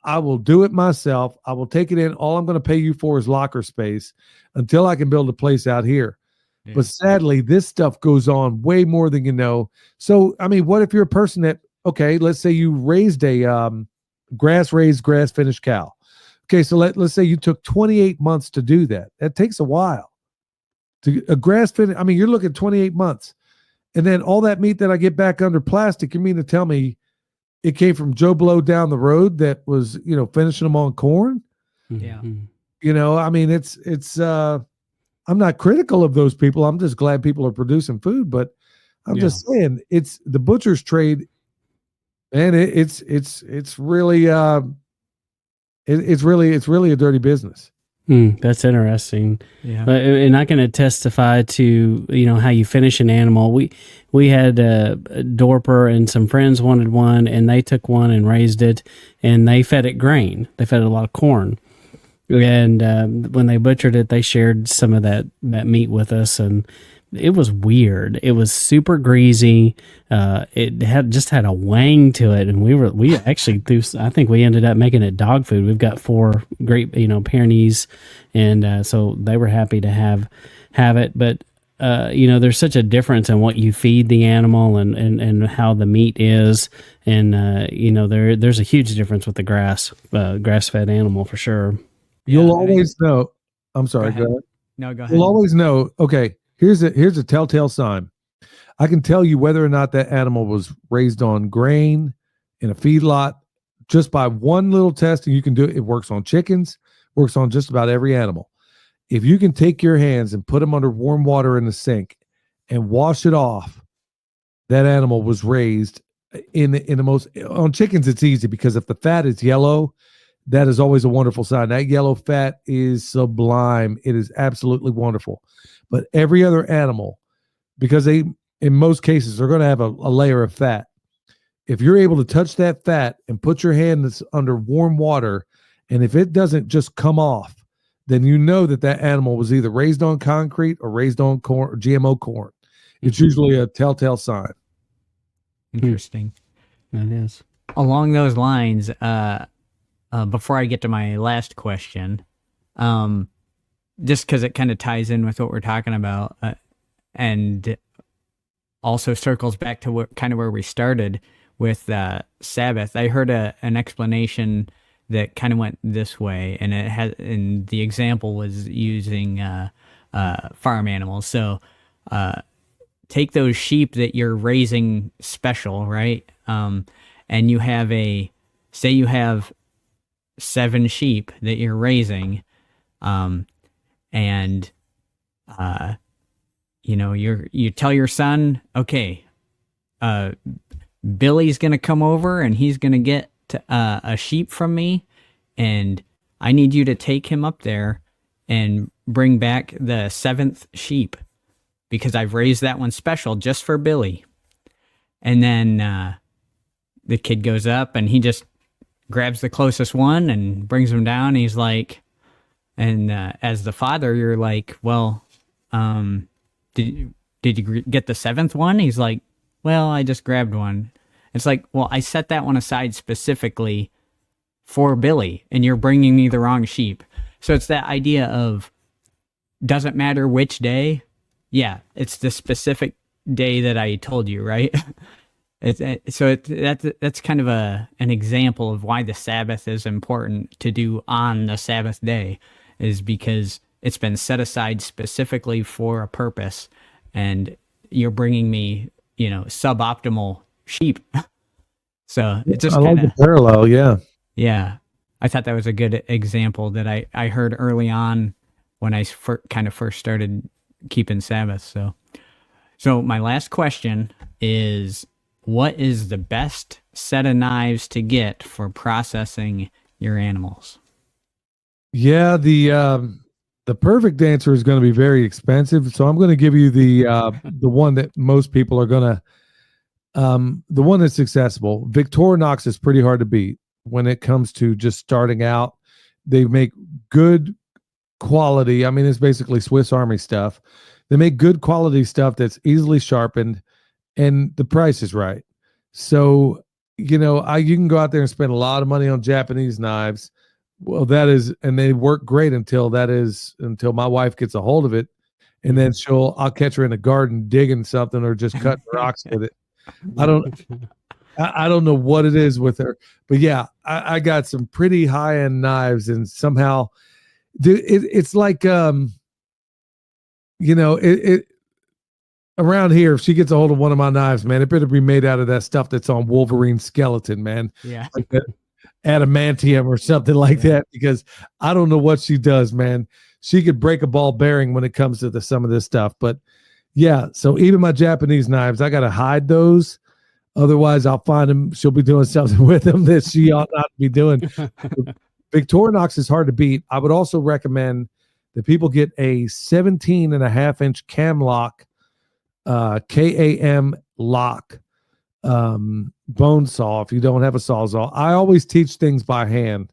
I will do it myself. I will take it in. All I'm going to pay you for is locker space until I can build a place out here. Yeah. But sadly, this stuff goes on way more than you know. So, I mean, what if you're a person that, let's say you raised a grass-raised, grass-finished cow. Okay, so let's say you took 28 months to do that. That takes a while. A grass-finished, I mean, you're looking at 28 months. And then all that meat that I get back under plastic, you mean to tell me it came from Joe Blow down the road that was, finishing them on corn? Yeah. I mean, it's I'm not critical of those people. I'm just glad people are producing food, but I'm just saying it's the butcher's trade, and it's really it's really a dirty business. That's interesting. Yeah. And I can testify to, how you finish an animal. We had a Dorper, and some friends wanted one, and they took one and raised it, and they fed it grain. They fed it a lot of corn. And when they butchered it, they shared some of that meat with us, and it was weird. It was super greasy. It had a wang to it, and we actually I think we ended up making it dog food. We've got 4 great Pyrenees, and so they were happy to have it. But there's such a difference in what you feed the animal and how the meat is, and there's a huge difference with the grass-fed animal for sure. You'll always know. I'm sorry. Go ahead. No, go ahead. You'll always know. Okay. Here's a telltale sign. I can tell you whether or not that animal was raised on grain in a feedlot just by one little test, and you can do it. It works on chickens, works on just about every animal. If you can take your hands and put them under warm water in the sink and wash it off, that animal was raised in the most. On chickens, it's easy because if the fat is yellow, that is always a wonderful sign. That yellow fat is sublime. It is absolutely wonderful. But every other animal, because in most cases, they're going to have a layer of fat. If you're able to touch that fat and put your hand under warm water, and if it doesn't just come off, then you know that animal was either raised on concrete or raised on corn or GMO corn. It's usually a telltale sign. Interesting. That is. Along those lines, before I get to my last question, just because it kind of ties in with what we're talking about, and also circles back to where we started with Sabbath. I heard an explanation that kind of went this way, and the example was using farm animals. So take those sheep that you're raising special, right? And you have say you have 7 sheep that you're raising, and you tell your son, okay, Billy's going to come over and he's going to get a sheep from me, and I need you to take him up there and bring back the 7th sheep because I've raised that one special just for Billy. And then the kid goes up and he just grabs the closest one and brings him down. He's like, and as the father, you're like, well, did you get the 7th one? He's like, well, I just grabbed one. It's like, well, I set that one aside specifically for Billy, and you're bringing me the wrong sheep. So it's that idea of doesn't matter which day. Yeah, it's the specific day that I told you, right? That's kind of an example of why the Sabbath is important to do on the Sabbath day, is because it's been set aside specifically for a purpose, and you're bringing me, suboptimal sheep. So it's just I kind like of the parallel. Yeah. yeah. I thought that was a good example that I heard early on when I kind of first started keeping Sabbath. So my last question is, what is the best set of knives to get for processing your animals? Yeah, the perfect answer is going to be very expensive. So I'm going to give you the one that most people are going to the one that's accessible. Victorinox is pretty hard to beat when it comes to just starting out. They make good quality. I mean, it's basically Swiss Army stuff. They make good quality stuff that's easily sharpened, and the price is right. So, you can go out there and spend a lot of money on Japanese knives. Well, and they work great until my wife gets a hold of it, and then I'll catch her in the garden digging something or just cutting rocks with it. I don't know what it is with her, but yeah, I got some pretty high end knives, and somehow, it's like around here, if she gets a hold of one of my knives, man, it better be made out of that stuff that's on Wolverine's skeleton, man. Yeah. Like that adamantium or something like that, because I don't know what she does, man. She could break a ball bearing when it comes to some of this stuff. But yeah, so even my Japanese knives, I got to hide those. Otherwise, I'll find them. She'll be doing something with them that she ought not to be doing. Victorinox is hard to beat. I would also recommend that people get a 17.5-inch cam lock, KAM lock, bone saw if you don't have a sawzall. I always teach things by hand.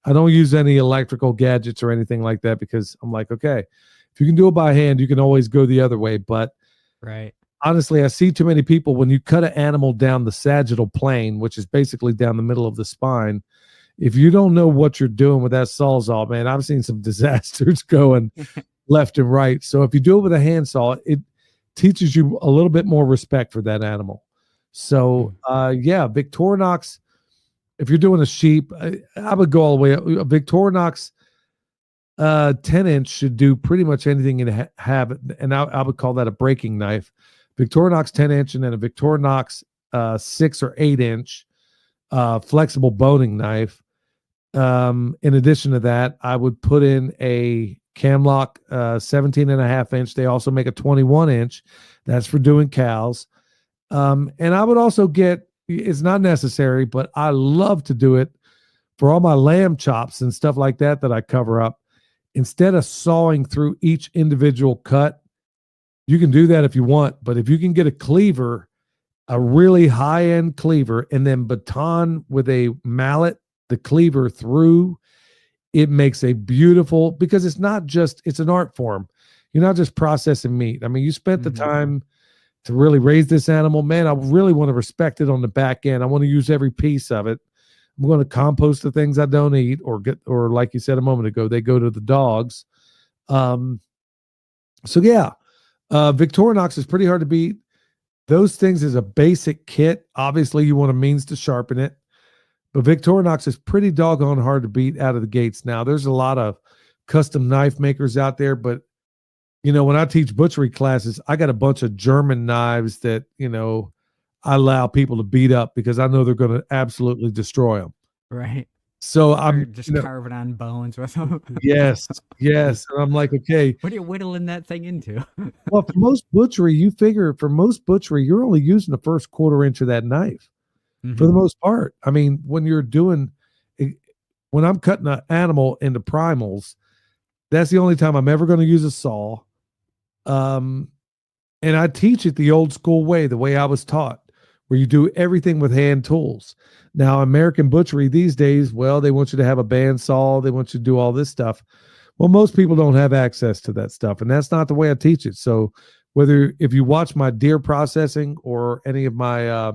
I don't use any electrical gadgets or anything like that, because I'm like, okay, if you can do it by hand, you can always go the other way. But right. Honestly, I see too many people, when you cut an animal down the sagittal plane, which is basically down the middle of the spine, if you don't know what you're doing with that sawzall, man, I've seen some disasters going left and right. So if you do it with a handsaw, it teaches you a little bit more respect for that animal. So yeah, Victorinox, if you're doing a sheep, I would go all the way up. A Victorinox 10-inch should do pretty much anything you have, and I would call that a breaking knife. Victorinox 10-inch, and then a Victorinox 6 or 8-inch flexible boning knife. In addition to that, I would put in a Camlock 17.5-inch. They also make a 21-inch. That's for doing cows. And I would also get, it's not necessary, but I love to do it for all my lamb chops and stuff like that I cover up. Instead of sawing through each individual cut, you can do that if you want, but if you can get a cleaver, a really high-end cleaver, and then baton with a mallet the cleaver through, it makes a beautiful, because it's an art form. You're not just processing meat. I mean, you spent the time to really raise this animal. Man, I really want to respect it on the back end. I want to use every piece of it. I'm going to compost the things I don't eat, or like you said a moment ago, they go to the dogs. So yeah, Victorinox is pretty hard to beat. Those things is a basic kit. Obviously, you want a means to sharpen it, but Victorinox is pretty doggone hard to beat out of the gates. Now, there's a lot of custom knife makers out there, but when I teach butchery classes, I got a bunch of German knives that, I allow people to beat up because I know they're going to absolutely destroy them. Right. So Or I'm just carving on bones with them. yes, yes. And I'm like, okay, What are you whittling that thing into? well, for most butchery, you figure for most butchery, you're only using the first quarter inch of that knife for the most part. I mean, when you're doing, when I'm cutting an animal into primals, that's the only time I'm ever going to use a saw. And I teach it the old school way, the way I was taught, where you do everything with hand tools. Now, American butchery these days, well, they want you to have a bandsaw. They want you to do all this stuff. Well, most people don't have access to that stuff, and that's not the way I teach it. So if you watch my deer processing or any of my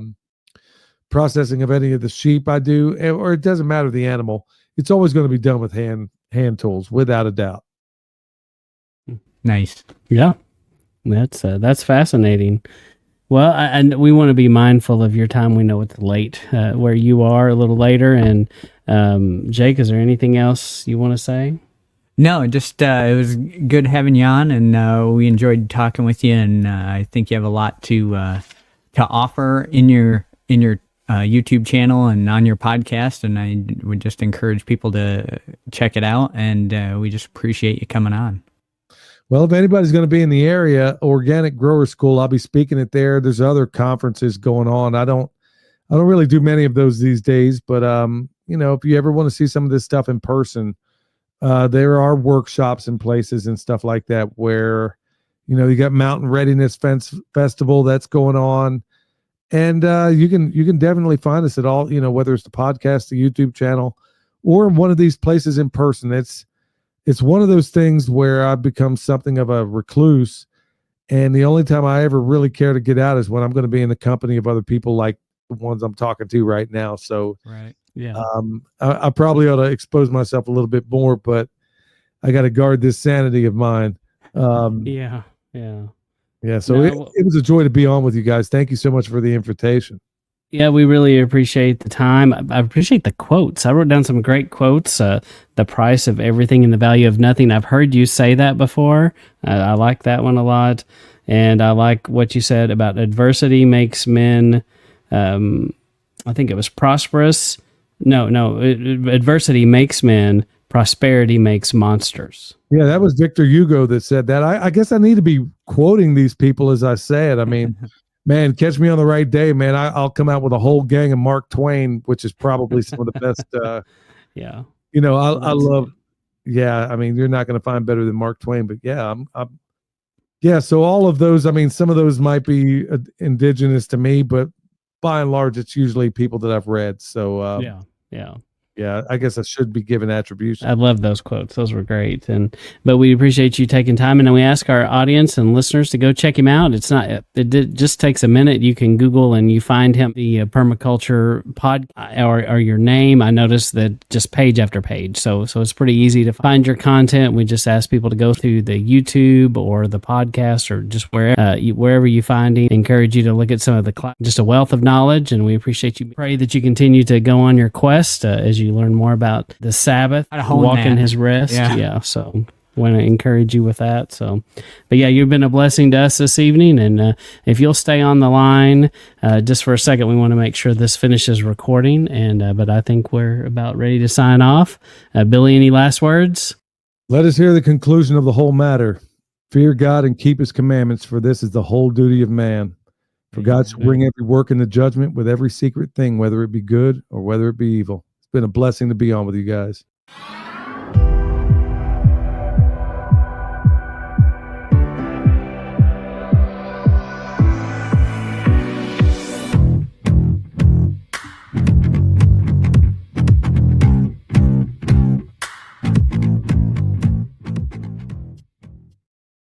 processing of any of the sheep I do, or it doesn't matter the animal, it's always going to be done with hand tools, without a doubt. Nice. Yeah, that's fascinating. Well, and we want to be mindful of your time. We know it's late where you are a little later. And Jake, is there anything else you want to say? No, just it was good having you on, and we enjoyed talking with you. And I think you have a lot to offer in your YouTube channel and on your podcast. And I would just encourage people to check it out. And we just appreciate you coming on. Well, if anybody's going to be in the area, Organic Grower School, I'll be speaking it there. There's other conferences going on. I don't really do many of those these days, but if you ever want to see some of this stuff in person, there are workshops and places and stuff like that where, you got Mountain Readiness Festival that's going on, and you can definitely find us at all. Whether it's the podcast, the YouTube channel, or one of these places in person. It's one of those things where I've become something of a recluse, and the only time I ever really care to get out is when I'm going to be in the company of other people like the ones I'm talking to right now. So, right, yeah, I probably ought to expose myself a little bit more, but I got to guard this sanity of mine. yeah. So it was a joy to be on with you guys. Thank you so much for the invitation. Yeah, we really appreciate the time. I appreciate the quotes. I wrote down some great quotes. The price of everything and the value of nothing. I've heard you say that before. I like that one a lot. And I like what you said about adversity makes men, I think it was prosperous. Adversity makes men, prosperity makes monsters. Yeah, that was Victor Hugo that said that. I guess I need to be quoting these people as I say it. I mean, man, catch me on the right day, man. I'll come out with a whole gang of Mark Twain, which is probably some of the best. Yeah. I love. Yeah, I mean, you're not going to find better than Mark Twain, but yeah, yeah. So all of those, I mean, some of those might be indigenous to me, but by and large, it's usually people that I've read. So yeah, I guess I should be given attribution. I love those quotes. Those were great. But we appreciate you taking time. And then we ask our audience and listeners to go check him out. It just takes a minute. You can Google and you find him, the Permaculture Pod, or your name. I noticed that just page after page. So it's pretty easy to find your content. We just ask people to go through the YouTube or the podcast or just wherever you find him. Encourage you to look at some of just a wealth of knowledge. And we appreciate you. Pray that you continue to go on your quest as you learn more about the Sabbath, walking his rest. Yeah. So want to encourage you with that. So, but yeah, you've been a blessing to us this evening. And if you'll stay on the line just for a second, we want to make sure this finishes recording. And but I think we're about ready to sign off. Billy, any last words? Let us hear the conclusion of the whole matter. Fear God and keep his commandments, for this is the whole duty of man. For God shall bring every work into judgment with every secret thing, whether it be good or whether it be evil. Been a blessing to be on with you guys.